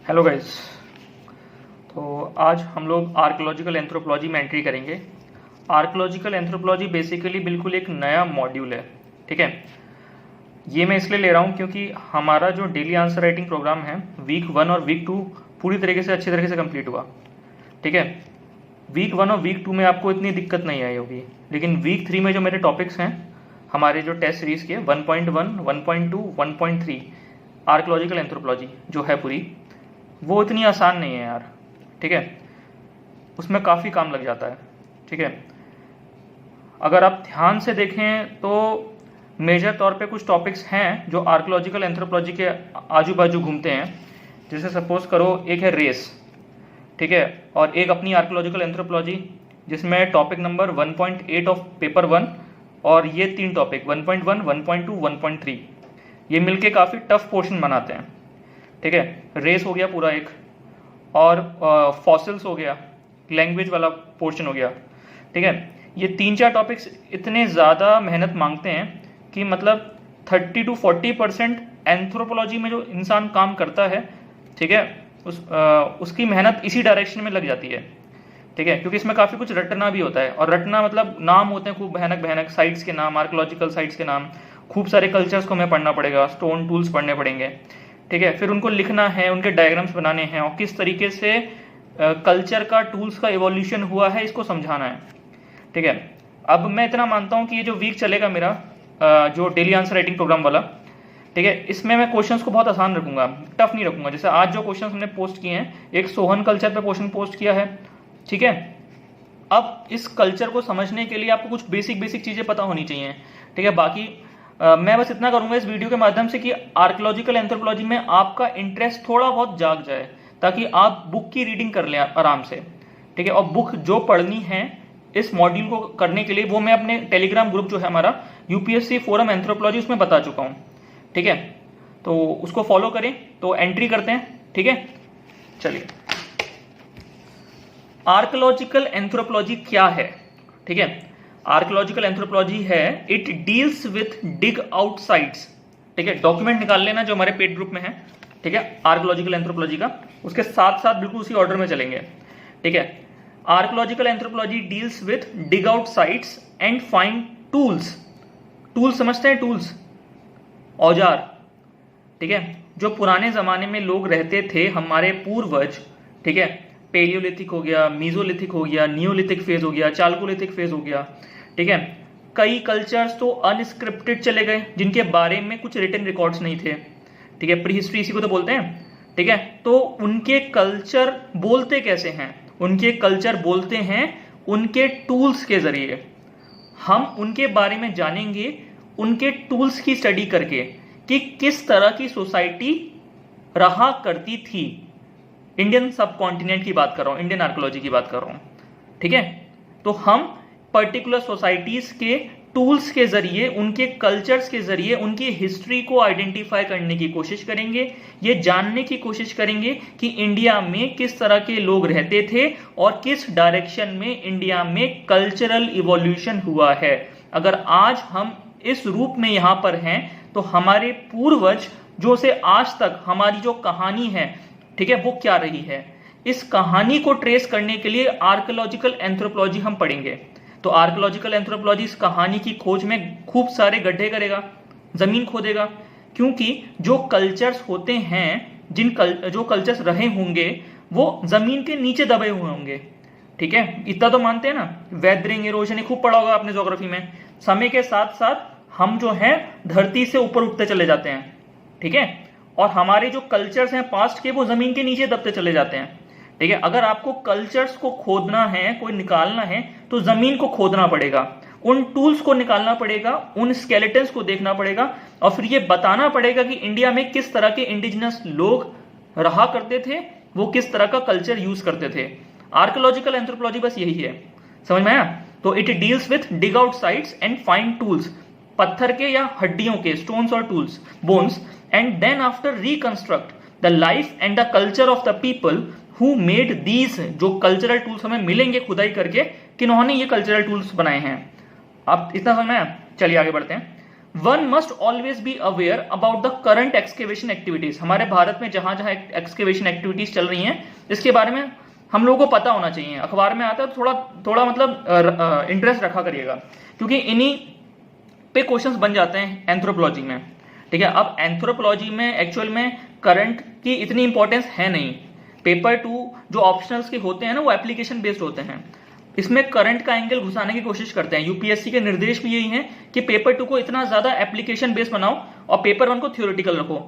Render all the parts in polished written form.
Hello guys. तो आज हम लोग आर्कियोलॉजिकल एंथ्रोपोलॉजी में एंट्री करेंगे। आर्कियोलॉजिकल एंथ्रोपोलॉजी बेसिकली बिल्कुल एक नया मॉड्यूल है, ठीक है। ये मैं इसलिए ले रहा हूँ क्योंकि हमारा जो डेली आंसर राइटिंग प्रोग्राम है वीक 1 और वीक 2 पूरी तरीके से अच्छी तरीके से कंप्लीट हुआ, ठीक है। वीक 1 और वीक 2 में आपको इतनी दिक्कत नहीं आई होगी, लेकिन वीक 3 में जो मेरे टॉपिक्स हैं हमारे जो टेस्ट सीरीज़ के 1.1, 1.2, 1.3 आर्कियोलॉजिकल एंथ्रोपोलॉजी जो है पूरी, वो इतनी आसान नहीं है यार, ठीक है। उसमें काफ़ी काम लग जाता है, ठीक है। अगर आप ध्यान से देखें तो मेजर तौर पे कुछ टॉपिक्स हैं जो आर्कियोलॉजिकल एंथ्रोपोलॉजी के आजू बाजू घूमते हैं। जैसे सपोज करो एक है रेस, ठीक है, और एक अपनी आर्कियोलॉजिकल एंथ्रोपोलॉजी जिसमें टॉपिक नंबर 1.8 ऑफ पेपर 1 और ये 3 टॉपिक 1.1, 1.2, 1.3 ये मिलके काफ़ी टफ पोर्शन बनाते हैं, ठीक है। रेस हो गया पूरा एक, और फॉसिल्स हो गया, लैंग्वेज वाला पोर्शन हो गया, ठीक है। ये 3-4 टॉपिक्स इतने ज़्यादा मेहनत मांगते हैं कि मतलब 30 to 40% एंथ्रोपोलॉजी में जो इंसान काम करता है, ठीक है, उसकी मेहनत इसी डायरेक्शन में लग जाती है, ठीक है। क्योंकि इसमें काफ़ी कुछ रटना भी होता है, और रटना मतलब नाम होते हैं खूब भयानक भयानक साइट्स के नाम, आर्कियोलॉजिकल साइट्स के नाम, खूब सारे कल्चर्स को हमें पढ़ना पड़ेगा, स्टोन टूल्स पढ़ने पड़ेंगे, ठीक है। फिर उनको लिखना है, उनके डायग्राम्स बनाने हैं, और किस तरीके से कल्चर का, टूल्स का इवोल्यूशन हुआ है इसको समझाना है, ठीक है। अब मैं इतना मानता हूँ कि ये जो वीक चलेगा मेरा जो डेली आंसर राइटिंग प्रोग्राम वाला, ठीक है, इसमें मैं क्वेश्चंस को बहुत आसान रखूंगा, टफ नहीं रखूंगा। जैसे आज जो क्वेश्चंस हमने पोस्ट किए हैं, एक सोहन कल्चर पे क्वेश्चन पोस्ट किया है, ठीक है। अब इस कल्चर को समझने के लिए आपको कुछ बेसिक चीज़ें पता होनी चाहिए, ठीक है। बाकी मैं बस इतना करूंगा इस वीडियो के माध्यम से कि आर्कियोलॉजिकल एंथ्रोपोलॉजी में आपका इंटरेस्ट थोड़ा बहुत जाग जाए, ताकि आप बुक की रीडिंग कर लें आराम से, ठीक है। और बुक जो पढ़नी है इस मॉड्यूल को करने के लिए वो मैं अपने टेलीग्राम ग्रुप जो है हमारा यूपीएससी फोरम एंथ्रोपोलॉजी उसमें बता चुका हूँ, ठीक है। तो उसको फॉलो करें। तो एंट्री करते हैं, ठीक है। चलिए, आर्कियोलॉजिकल एंथ्रोपोलॉजी क्या है, ठीक है। आर्कियोलॉजिकल एंथ्रोपोलॉजी है it deals with dig out sites, ठीक है। डॉक्यूमेंट निकाल लेना जो हमारे पेड ग्रुप में है, ठीक है, आर्कियोलॉजिकल एंथ्रोपोलॉजी का, उसके साथ साथ बिल्कुल उसी ऑर्डर में चलेंगे, ठीक है। Archaeological anthropology deals with dig out sites and find tools. Tools समझते हैं, टूल्स औजार, ठीक है, जो पुराने जमाने में लोग रहते थे, हमारे पूर्वज, ठीक है। पेलियोलिथिक हो गया, मीजोलिथिक हो गया, नियोलिथिक फेज हो गया, चाल्कोलिथिक फेज हो गया, ठीक है। कई कल्चर्स तो अनस्क्रिप्टेड चले गए जिनके बारे में कुछ रिटन रिकॉर्ड्स नहीं थे, ठीक है। प्री हिस्ट्री इसी को तो बोलते हैं, ठीक है। तो उनके कल्चर बोलते कैसे हैं? उनके कल्चर बोलते हैं उनके टूल्स के जरिए। हम उनके बारे में जानेंगे उनके टूल्स की स्टडी करके कि किस तरह की सोसाइटी रहा करती थी। इंडियन सब कॉन्टिनेंट की बात कर रहा हूं, इंडियन आर्कियोलॉजी की बात कर रहा हूं, ठीक है। तो हम पर्टिकुलर सोसाइटीज के टूल्स के जरिए, उनके कल्चर्स के जरिए उनकी हिस्ट्री को आइडेंटिफाई करने की कोशिश करेंगे, ये जानने की कोशिश करेंगे कि इंडिया में किस तरह के लोग रहते थे और किस डायरेक्शन में इंडिया में कल्चरल इवोल्यूशन हुआ है। अगर आज हम इस रूप में यहां पर हैं तो हमारे पूर्वज जो से आज तक हमारी जो कहानी है, ठीक है, वो क्या रही है, इस कहानी को ट्रेस करने के लिए आर्कियोलॉजिकल एंथ्रोपोलॉजी हम पढ़ेंगे। तो आर्कियोलॉजिकल एंथ्रोपोलॉजी इस कहानी की खोज में खूब सारे गड्ढे करेगा, जमीन खोदेगा, क्योंकि जो कल्चर्स होते हैं, जो कल्चर्स रहे होंगे वो जमीन के नीचे दबे हुए होंगे, ठीक है। इतना तो मानते हैं ना, वेदरिंग, इरोशन खूब पढ़ा होगा आपने ज्योग्राफी में। समय के साथ साथ हम जो है धरती से ऊपर उठते चले जाते हैं, ठीक है, और हमारे जो कल्चर्स हैं पास्ट के वो जमीन के नीचे दबते चले जाते हैं, ठीक है। अगर आपको कल्चर्स को खोदना है, कोई निकालना है, तो जमीन को खोदना पड़ेगा, उन टूल्स को निकालना पड़ेगा, उन स्केलेटन्स को देखना पड़ेगा, और फिर ये बताना पड़ेगा कि इंडिया में किस तरह के इंडिजिनस लोग रहा करते थे, वो किस तरह का कल्चर यूज करते थे। आर्कियोलॉजिकल एंथ्रोपोलॉजी बस यही है, समझ में आया। तो it deals with dig out sites and find tools, पत्थर के या हड्डियों के, स्टोन्स और tools, bones, and then after reconstruct the life and the culture of the people who made these. जो कल्चरल टूल्स हमें मिलेंगे खुदाई करके, किन्होंने ये कल्चरल टूल्स बनाए हैं। आप इतना समझ में आया? चलिए आगे बढ़ते हैं। One must always be aware about the current excavation activities. हमारे भारत में जहां जहां एक्सकेवेशन एक्टिविटीज चल रही हैं इसके बारे में हम लोगों को पता होना चाहिए। अखबार में आता है तो थोड़ा थोड़ा मतलब इंटरेस्ट रखा करिएगा, क्योंकि इन्हीं पे क्वेश्चंस बन जाते हैं एंथ्रोपोलॉजी में। ठीक है, अब एंथ्रोपोलॉजी में एक्चुअल में करंट की इतनी इंपॉर्टेंस है नहीं। पेपर 2 जो ऑप्शनल्स के होते हैं ना वो एप्लीकेशन बेस्ड होते हैं, इसमें करंट का एंगल घुसाने की कोशिश करते हैं। यूपीएससी के निर्देश भी यही हैं कि पेपर 2 को इतना ज्यादा एप्लीकेशन बेस्ड बनाओ और पेपर 1 को थ्योरेटिकल रखो।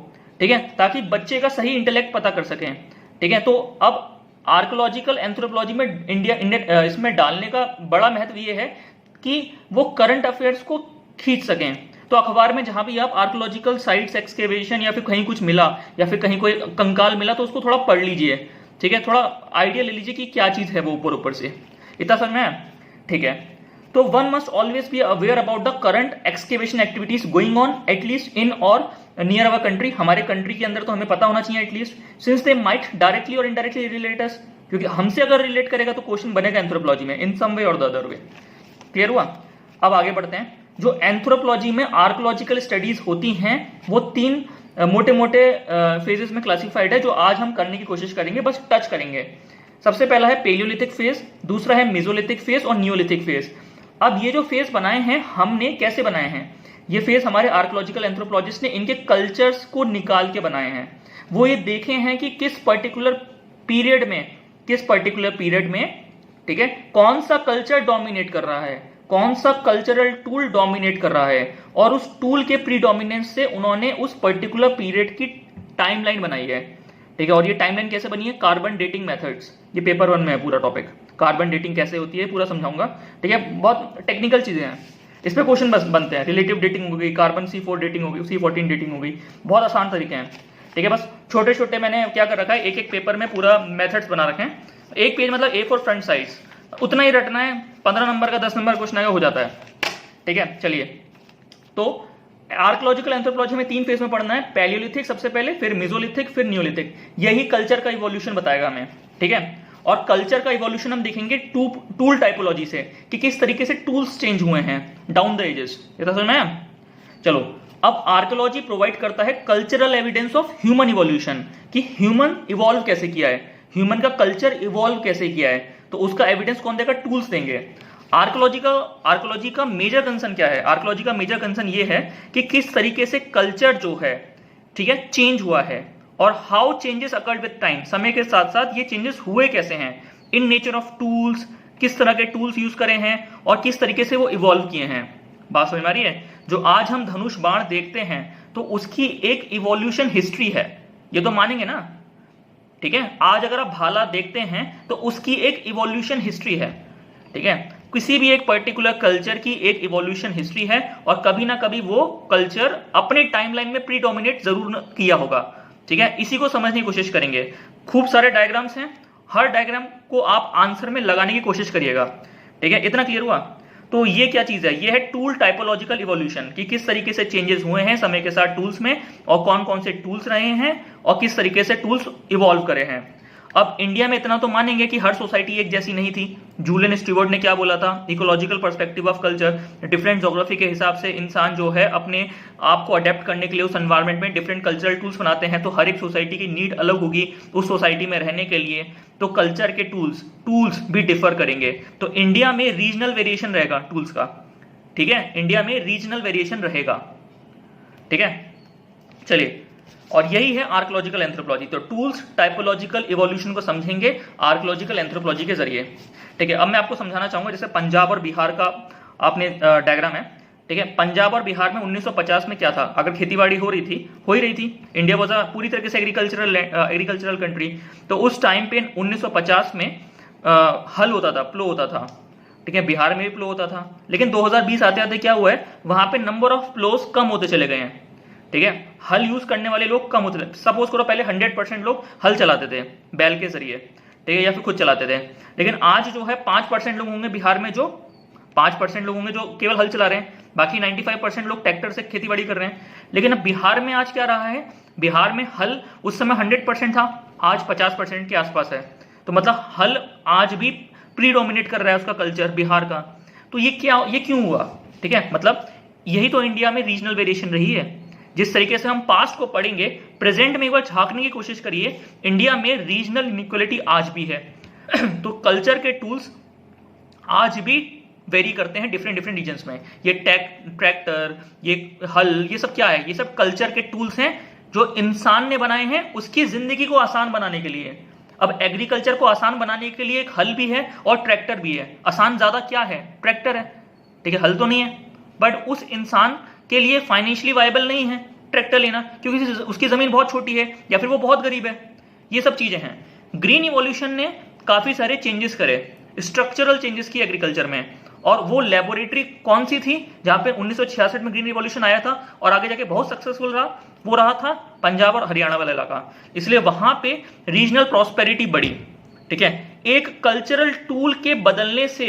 ठीक है, ताकि बच्चे का सही इंटेलेक्ट पता कर सकें। ठीक है, तो अब आर्कोलॉजिकल एंथ्रोपोलॉजी में इंडिया इसमें डालने का बड़ा महत्व ये है कि वो करंट अफेयर्स को खींच सकें। तो अखबार में जहां भी आप आर्कोलॉजिकल साइट्स एक्सकेवेशन या फिर कहीं कुछ मिला या फिर कहीं कोई कंकाल मिला तो उसको थोड़ा पढ़ लीजिए। ठीक है, थोड़ा आइडिया ले लीजिए कि क्या चीज है वो ऊपर ऊपर से। इतना समझ में आया? ठीक है, तो one must always be aware about the current excavation activities going on at least in और नियर अवर कंट्री। हमारे कंट्री के अंदर तो हमें पता होना चाहिए at least, since they might directly और इनडायरेक्टली रिलेट अस, क्योंकि हमसे अगर रिलेट करेगा तो क्वेश्चन बनेगा एंथ्रोपोलॉजी में इन सम वे और द अदर वे। क्लियर हुआ? अब आगे बढ़ते हैं। जो एंथ्रोपोलॉजी में आर्कोलॉजिकल स्टडीज होती हैं वो 3 मोटे मोटे फेजेस में क्लासिफाइड है, जो आज हम करने की कोशिश करेंगे, बस टच करेंगे। सबसे पहला है पेलियोलिथिक फेज, दूसरा है मेसोलिथिक फेज और नियोलिथिक फेज। अब ये जो फेज बनाए हैं हमने कैसे बनाए हैं? ये फेज हमारे आर्कोलॉजिकल एंथ्रोपोलॉजिस्ट ने इनके कल्चर्स को निकाल के बनाए हैं। वो ये देखे हैं कि किस पर्टिकुलर पीरियड में ठीक है कौन सा कल्चर डोमिनेट कर रहा है, कौन सा कल्चरल टूल डोमिनेट कर रहा है, और उस टूल के प्रीडोमिनेंस से उन्होंने उस पर्टिकुलर पीरियड की टाइमलाइन बनाई है। ठीक है, और ये टाइमलाइन कैसे बनी है? Carbon dating methods. ये पेपर 1 में है पूरा टॉपिक, कार्बन डेटिंग कैसे होती है पूरा समझाऊंगा। ठीक है, बहुत टेक्निकल चीजें हैं, इस पे क्वेश्चन बस बनते हैं। रिलेटिव डेटिंग हो गई, कार्बन C4 डेटिंग हो गई, C14 डेटिंग हो गई, बहुत आसान तरीके हैं। ठीक है, बस छोटे छोटे मैंने क्या कर रखा है, एक एक पेपर में पूरा मेथड्स बना रखे हैं। एक पेज मतलब A4 फ्रंट साइज, उतना ही रटना है। 15 नंबर का 10 नंबर क्वेश्चन आएगा, हो जाता है। ठीक है, चलिए, तो आर्कोलॉजिकल एंथ्रोपोलॉजी में 3 फेज में पढ़ना है। पैलियोलिथिक सबसे पहले, फिर मेसोलिथिक, फिर नियोलिथिक। यही कल्चर का इवोल्यूशन बताएगा हमें। ठीक है, और कल्चर का इवोल्यूशन हम देखेंगे टूल टाइपोलॉजी से, कि किस तरीके से टूल्स चेंज हुए हैं डाउन द एजेस। ये तो समझ में आया? चलो, अब आर्कोलॉजी प्रोवाइड करता है cultural evidence of human evolution, कि ह्यूमन इवॉल्व कैसे किया है, ह्यूमन का कल्चर इवॉल्व कैसे किया है, तो उसका एविडेंस कौन देगा? टूल्स देंगे। आर्कोलॉजी का मेजर कंसर्न क्या है? आर्कोलॉजी का मेजर कंसर्न ये है कि किस तरीके से कल्चर जो है, ठीक है, चेंज हुआ है, और how changes occurred with time, समय के साथ साथ ये चेंजेस हुए कैसे हैं, इन नेचर ऑफ टूल्स, किस तरह के टूल्स यूज करे हैं और किस तरीके से वो इवॉल्व किए हैं। बात समझ में आ रही है? जो आज हम धनुष बाण देखते हैं तो उसकी एक इवोल्यूशन हिस्ट्री है, ये तो मानेंगे ना? ठीक है, आज अगर आप भाला देखते हैं तो उसकी एक इवोल्यूशन हिस्ट्री है। ठीक है, किसी भी एक पर्टिकुलर कल्चर की एक इवोल्यूशन हिस्ट्री है, और कभी ना कभी वो कल्चर अपने टाइमलाइन में प्रीडोमिनेट जरूर किया होगा। ठीक है, इसी को समझने की कोशिश करेंगे। खूब सारे डायग्राम्स हैं, हर डायग्राम को आप आंसर में लगाने की कोशिश करिएगा। ठीक है, इतना क्लियर हुआ? तो ये क्या चीज है? ये है टूल टाइपोलॉजिकल इवोल्यूशन, कि किस तरीके से चेंजेस हुए हैं समय के साथ टूल्स में, और कौन कौन से टूल्स रहे हैं और किस तरीके से टूल्स इवॉल्व करे हैं। अब इंडिया में इतना तो मानेंगे कि हर सोसाइटी एक जैसी नहीं थी। जूलियन स्टीवर्ट ने क्या बोला था? Ecological perspective of culture, different geography के हिसाब से इंसान जो है अपने आप को अडेप्ट करने के लिए उस एनवायरनमेंट में डिफरेंट कल्चरल टूल्स बनाते हैं। तो हर एक सोसाइटी की नीड अलग होगी उस सोसाइटी में रहने के लिए, तो कल्चर के टूल्स भी डिफर करेंगे। तो इंडिया में रीजनल वेरिएशन रहेगा टूल्स का। ठीक है, इंडिया में रीजनल वेरिएशन रहेगा। ठीक है, चलिए, और यही है आर्कोलॉजिकल एंथ्रोपोलॉजी। तो टूल्स टाइपोलॉजिकल इवोल्यूशन को समझेंगे आर्कोलॉजिकल एंथ्रोपोलॉजी के जरिए। ठीक है, अब मैं आपको समझाना चाहूंगा, जैसे पंजाब और बिहार का आपने डायग्राम है। ठीक है, पंजाब और बिहार में 1950 में क्या था? अगर खेतीबाड़ी हो ही रही थी, इंडिया वॉज पूरी तरीके से एग्रीकल्चरल कंट्री। तो उस टाइम पे 1950 में हल होता था, प्लो होता था। ठीक है, बिहार में भी प्लो होता था, लेकिन 2020 आते आते क्या हुआ है, वहां पे नंबर ऑफ प्लोस कम होते चले गए हैं। ठीक है, हल यूज करने वाले लोग कम होते थे। सपोज करो पहले 100% लोग हल चलाते थे बैल के जरिए, ठीक है, या फिर खुद चलाते थे, लेकिन आज जो है 5% लोग होंगे बिहार में, जो 5% लोग होंगे जो केवल हल चला रहे हैं, बाकी 95% लोग ट्रैक्टर से खेतीबाड़ी कर रहे हैं। लेकिन अब बिहार में आज क्या रहा है? बिहार में हल उस समय 100% था, आज 50% के आसपास है। तो मतलब हल आज भी प्रीडोमिनेट कर रहा है उसका कल्चर बिहार का। तो ये क्यों हुआ? ठीक है, मतलब यही तो इंडिया में रीजनल वेरिएशन रही है। जिस तरीके से हम पास्ट को पढ़ेंगे, प्रेजेंट में एक बार झांकने की कोशिश करिए, इंडिया में रीजनल इनइक्वालिटी आज भी है। तो कल्चर के टूल्स आज भी वेरी करते हैं डिफरेंट डिफरेंट रीजन्स में। ये ट्रैक्टर, ये हल, ये सब क्या है? ये सब कल्चर के टूल्स हैं जो इंसान ने बनाए हैं उसकी जिंदगी को आसान बनाने के लिए। अब एग्रीकल्चर को आसान बनाने के लिए एक हल भी है और ट्रैक्टर भी है। आसान ज्यादा क्या है? ट्रैक्टर है, ठीक है, हल तो नहीं है। बट उस इंसान के लिए फाइनेंशियली वायबल नहीं है ट्रैक्टर लेना, क्योंकि उसकी जमीन बहुत छोटी है या फिर वो बहुत गरीब है। ये सब चीजें हैं। ग्रीन इवोल्यूशन ने काफी सारे चेंजेस करे, स्ट्रक्चरल चेंजेस की एग्रीकल्चर में, और वो लेबोरेटरी कौन सी थी जहां पे 1966 में ग्रीन रिवॉल्यूशन आया था और आगे जाके बहुत सक्सेसफुल रहा? वो रहा था पंजाब और हरियाणा वाला इलाका। इसलिए वहां पे रीजनल प्रॉस्पेरिटी बढ़ी, ठीक है। एक कल्चरल टूल के बदलने से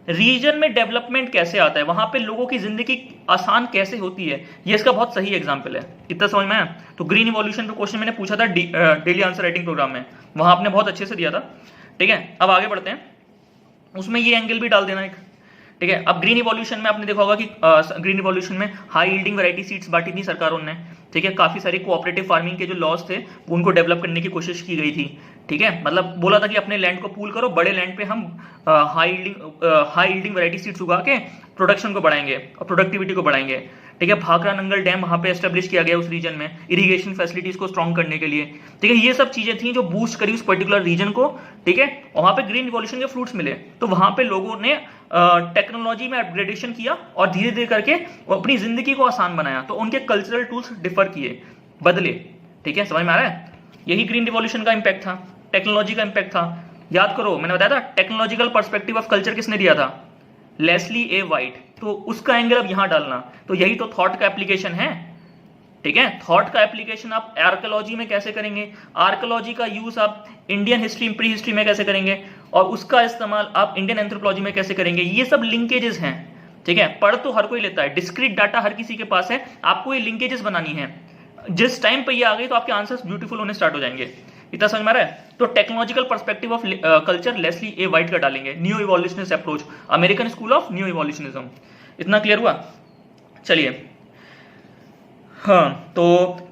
रीजन में डेवलपमेंट कैसे आता है, वहां पे लोगों की जिंदगी आसान कैसे होती है, ये इसका बहुत सही एग्जांपल है। इतना समझ में आया? तो ग्रीन इवोल्यूशन का क्वेश्चन मैंने पूछा था डेली आंसर राइटिंग प्रोग्राम में, वहां आपने बहुत अच्छे से दिया था, ठीक है। अब आगे बढ़ते हैं, उसमें ये एंगल भी डाल देना एक, ठीक है। अब ग्रीन इवोल्यूशन में आपने देखा होगा कि ग्रीन इवोल्यूशन में हाई यील्डिंग वैरायटी सीड्स बांटी थी सरकारों ने, ठीक है। काफी सारे कोऑपरेटिव फार्मिंग के जो लॉज थे उनको डेवलप करने की कोशिश की गई थी, ठीक है। मतलब बोला था कि अपने लैंड को पूल करो, बड़े लैंड पे हम हाई यील्डिंग वैरायटी सीड्स उगा के प्रोडक्शन को बढ़ाएंगे और प्रोडक्टिविटी को बढ़ाएंगे, ठीक है। भाखरा नंगल डैम वहां पे एस्टेब्लिश किया गया उस रीजन में इरिगेशन फैसिलिटीज को स्ट्रॉन्ग करने के लिए, ठीक है। ये सब चीजें थी जो बूस्ट करी उस पर्टिकुलर रीजन को, ठीक है। और वहां पे ग्रीन रिवॉल्यूशन के फ्रूट्स मिले, तो वहां पे लोगों ने टेक्नोलॉजी में अपग्रेडेशन किया और धीरे धीरे करके अपनी जिंदगी को आसान बनाया। तो उनके कल्चरल टूल्स डिफर किए, बदले, ठीक है। समझ में आ रहा है? यही ग्रीन रिवॉल्यूशन का इंपैक्ट था, टेक्नोलॉजी का इंपैक्ट था। याद करो, मैंने बताया था टेक्नोलॉजिकल पर्सपेक्टिव ऑफ कल्चर किसने दिया था? Leslie A white. तो उसका एंगल अब यहां डालना, तो यही तो थॉट का एप्लीकेशन है, ठीक है। थॉट का एप्लीकेशन आप आर्कियोलॉजी में कैसे करेंगे, आर्कियोलॉजी का यूज आप इंडियन हिस्ट्री, प्री हिस्ट्री में कैसे करेंगे, और उसका इस्तेमाल आप इंडियन एंथ्रोपोलॉजी में कैसे करेंगे, ये सब लिंकेजेस हैं, ठीक है। पढ़ तो हर कोई लेता है, डिस्क्रीट डाटा हर किसी के पास है, आपको ये लिंकेजेस बनानी है। जिस टाइम पे ये आ गई तो आपके आंसर्स ब्यूटीफुल होने स्टार्ट हो जाएंगे। इतना समझ में आ रहा है? तो technological perspective of culture Leslie A White का डालेंगे, new evolutionist approach, American school of new evolutionism. इतना क्लियर हुआ? चलिए, हाँ, तो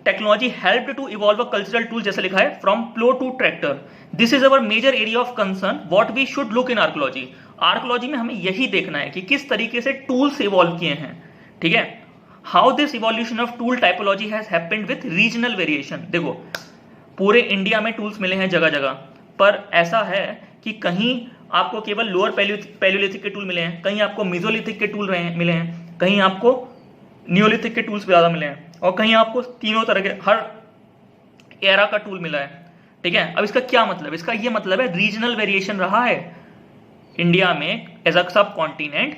technology help to evolve a cultural tool, जैसे लिखा है from plough to tractor, this is our major area of concern, what we should look in archaeology. Archaeology में हमें यही देखना है कि किस तरीके से टूल्स इवॉल्व किए हैं, ठीक है। How this evolution of tool typology has happened with regional variation. देखो, पूरे इंडिया में टूल्स मिले हैं जगह जगह, पर ऐसा है कि कहीं आपको केवल लोअर पैलियोलिथिक के टूल मिले हैं, कहीं आपको मेसोलिथिक के टूल मिले हैं, कहीं आपको नियोलिथिक के टूल्स ज्यादा मिले हैं, और कहीं आपको तीनों तरह के हर एरा का टूल मिला है, ठीक है। अब इसका क्या मतलब? इसका ये मतलब है रीजनल वेरिएशन रहा है इंडिया में, एज अ सब कॉन्टिनेंट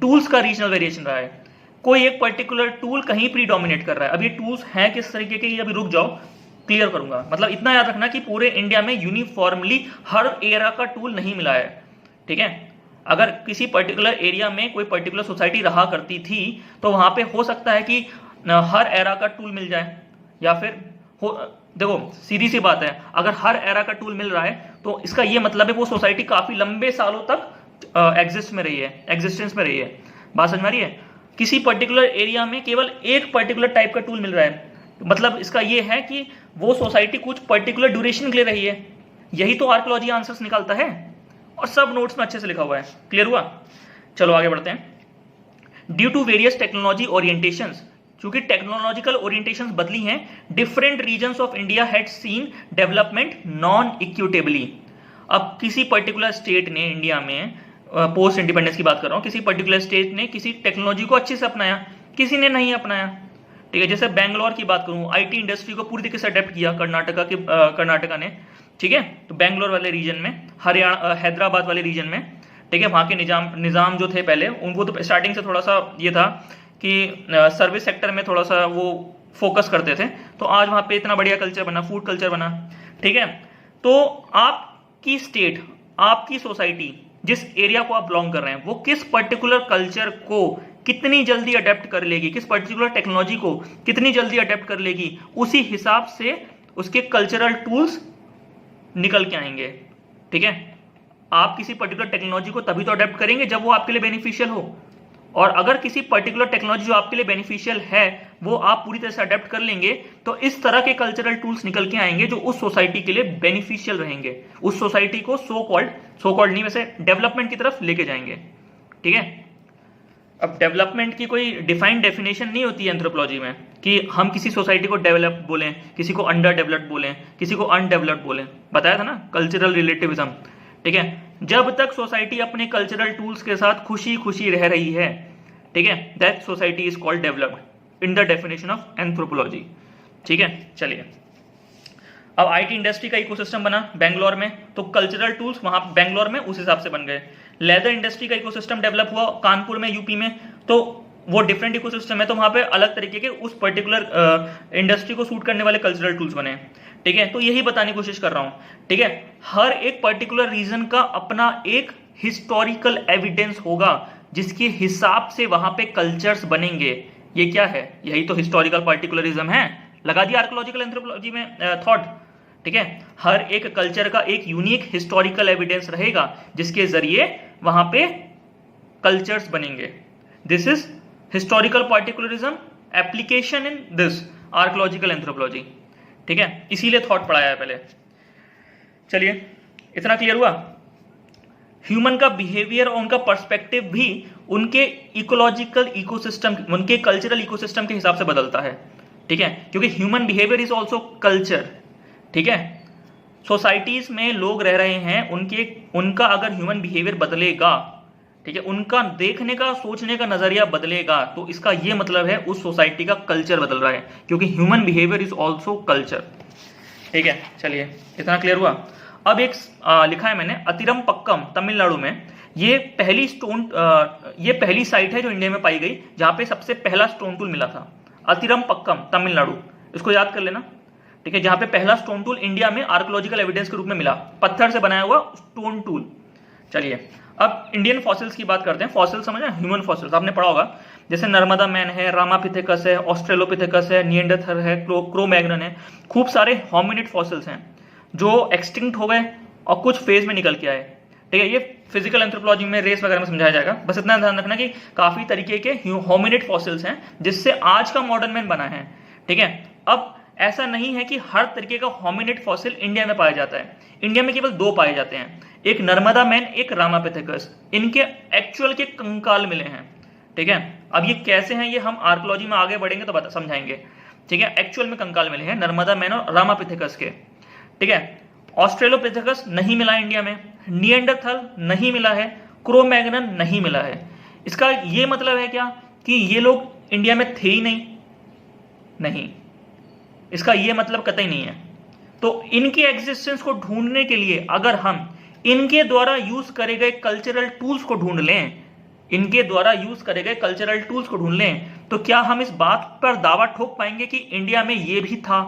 टूल्स का रीजनल वेरिएशन रहा है। कोई एक पर्टिकुलर टूल कहीं प्रीडोमिनेट कर रहा है। अब ये टूल्स हैं किस तरीके के, ये अभी रुक जाओ, क्लियर करूंगा। मतलब इतना याद रखना कि पूरे इंडिया में यूनिफॉर्मली हर एरा का टूल नहीं मिला है, ठीक है। अगर किसी पर्टिकुलर एरिया में कोई पर्टिकुलर सोसाइटी रहा करती थी तो वहां पे हो सकता है कि हर एरा का टूल मिल जाए, या फिर देखो सीधी सी बात है, अगर हर एरा का टूल मिल रहा है तो इसका ये मतलब है वो सोसाइटी काफी लंबे सालों तक एग्जिस्टेंस में रही है। बात समझ में आ रही है? किसी पर्टिकुलर एरिया में केवल एक पर्टिकुलर टाइप का टूल मिल रहा है, मतलब इसका ये है कि वो सोसाइटी कुछ पर्टिकुलर ड्यूरेशन के लिए रही है। यही तो आर्कियोलॉजी आंसर्स निकालता है, और सब नोट्स में अच्छे से लिखा हुआ है। क्लियर हुआ? चलो आगे बढ़ते हैं। Due to various technology orientations, क्योंकि टेक्नोलॉजिकल ओरिएंटेशंस बदली हैं, different regions of India had seen development non equitably. अब किसी पर्टिकुलर स्टेट ने इंडिया में, पोस्ट इंडिपेंडेंस की बात कर रहा हूं, किसी पर्टिकुलर स्टेट ने किसी टेक्नोलॉजी को अच्छे से अपनाया, किसी ने नहीं अपनाया, ठीक है। जैसे बैंगलोर की बात करूं, आईटी इंडस्ट्री को पूरी तरीके से अडेप्ट किया कर्नाटका ने, ठीक है। तो बैंगलोर वाले रीजन में, हरियाणा हैदराबाद वाले रीजन में, ठीक है, वहां के निजाम जो थे पहले, उनको तो स्टार्टिंग से थोड़ा सा ये था कि सर्विस सेक्टर में थोड़ा सा वो फोकस करते थे, तो आज वहां पे इतना बढ़िया कल्चर बना, फूड कल्चर बना, ठीक है। तो आपकी स्टेट, आपकी सोसाइटी, जिस एरिया को आप बिलोंग कर रहे हैं, वो किस पर्टिकुलर कल्चर को कितनी जल्दी अडेप्ट कर लेगी, किस पर्टिकुलर टेक्नोलॉजी को कितनी जल्दी अडेप्ट कर लेगी, उसी हिसाब से उसके कल्चरल टूल्स निकल के आएंगे, ठीक है। आप किसी पर्टिकुलर टेक्नोलॉजी को तभी तो अडेप्ट करेंगे जब वो आपके लिए बेनिफिशियल हो, और अगर किसी पर्टिकुलर टेक्नोलॉजी जो आपके लिए बेनिफिशियल है वो आप पूरी तरह से अडेप्ट कर लेंगे तो इस तरह के कल्चरल टूल्स निकल के आएंगे जो उस सोसाइटी के लिए बेनिफिशियल रहेंगे, उस सोसाइटी को सो कॉल्ड नहीं वैसे डेवलपमेंट की तरफ लेके जाएंगे। ठीक है, अब डेवलपमेंट की कोई डिफाइंड डेफिनेशन नहीं होती है एंथ्रोपोलॉजी में कि हम किसी सोसाइटी को डेवलप बोलें, किसी को अंडर डेवलप्ड बोलें, किसी को अनडेवलप्ड बोलें। बताया था ना, कल्चरल रिलेटिविज्म। ठीक है, जब तक सोसाइटी अपने कल्चरल टूल्स के साथ खुशी खुशी रह रही है, ठीक है, that society is called developed in the definition of anthropology. ठीक है, चलिए अब आईटी इंडस्ट्री का इकोसिस्टम बना बेंगलोर में, तो कल्चरल टूल्स वहां बेंगलोर में उस हिसाब से बन गए। लेदर इंडस्ट्री का इकोसिस्टम डेवलप हुआ कानपुर में, यूपी में, तो वो डिफरेंट इकोसिस्टम है, तो वहां पे अलग तरीके के उस पर्टिकुलर इंडस्ट्री को सूट करने वाले कल्चरल टूल्स बने। ठीक है, तो यही बताने की कोशिश कर रहा हूं। ठीक है, हर एक पर्टिकुलर रीजन का अपना एक हिस्टोरिकल एविडेंस होगा जिसके हिसाब से वहां पे कल्चर्स बनेंगे। ये क्या है? यही तो हिस्टोरिकल पार्टिकुलरिज्म है। लगा दिया आर्कोलॉजिकल एंथ्रोपोलॉजी में थॉट। ठीक है, हर एक कल्चर का एक यूनिक हिस्टोरिकल एविडेंस रहेगा जिसके जरिए वहां पे कल्चर्स बनेंगे। This is historical particularism application in this archaeological anthropology. ठीक है, इसीलिए थॉट पढ़ाया है पहले। चलिए, इतना क्लियर हुआ। ह्यूमन का बिहेवियर और उनका पर्सपेक्टिव भी उनके इकोलॉजिकल इकोसिस्टम, उनके कल्चरल इकोसिस्टम के हिसाब से बदलता है। ठीक है, क्योंकि human behaviour is also culture. ठीक है, सोसाइटीज में लोग रह रहे हैं, उनका अगर ह्यूमन बिहेवियर बदलेगा, ठीक है, उनका देखने का सोचने का नजरिया बदलेगा, तो इसका यह मतलब है उस सोसाइटी का कल्चर बदल रहा है, क्योंकि human behaviour is also culture. ठीक है, चलिए इतना क्लियर हुआ। अब एक लिखा है मैंने, अतिरम पक्कम तमिलनाडु में, ये पहली साइट है जो इंडिया में पाई गई जहां पे सबसे पहला स्टोन टूल मिला था। अतिरम पक्कम तमिलनाडु, इसको याद कर लेना। ठीक है, जहां पे पहला स्टोन टूल इंडिया में आर्कोलॉजिकल एविडेंस के रूप में मिला, पत्थर से बनाया हुआ स्टोन टूल। चलिए अब इंडियन फॉसिल्स की बात करते हैं। फॉसिल समझे, ह्यूमन फॉसिल्स आपने पढ़ा होगा, जैसे नर्मदा मैन है, रामापिथेकस है, ऑस्ट्रेलोपिथेकस है, निएंडरथल है, क्रो-मैग्नन है। खूब सारे होमिनिड फॉसिल्स हैं जो एक्सटिंक्ट हो गए और कुछ फेज में निकल के आए। ठीक है, ये फिजिकल एंथ्रोपोलॉजी में, रेस वगैरह में समझाया जाएगा। बस इतना ध्यान रखना कि काफी तरीके के होमिनिड फॉसिल्स हैं जिससे आज का मॉडर्न मैन बना है। ठीक है, अब ऐसा नहीं है कि हर तरीके का होमिनिड फॉसिल इंडिया में पाया जाता है। इंडिया में केवल दो पाए जाते हैं, एक नर्मदा मैन, एक रामापिथेकस। इनके एक्चुअल के कंकाल मिले हैं। ठीक है, अब ये कैसे हैं ये हम आर्कोलॉजी में आगे बढ़ेंगे तो समझाएंगे। ठीक है, एक्चुअल में कंकाल मिले हैं नर्मदा मैन और रामापिथेकस के। ठीक है, ऑस्ट्रेलोपिथेकस नहीं मिला इंडिया में, निएंडरथल नहीं मिला है, क्रो-मैग्नन नहीं मिला है। इसका ये मतलब है क्या कि ये लोग इंडिया में थे ही नहीं, इसका ये मतलब कतई नहीं है। तो इनके एग्जिस्टेंस को ढूंढने के लिए अगर हम इनके द्वारा यूज करे गए कल्चरल टूल्स को ढूंढ लें, तो क्या हम इस बात पर दावा ठोक पाएंगे कि इंडिया में ये भी था,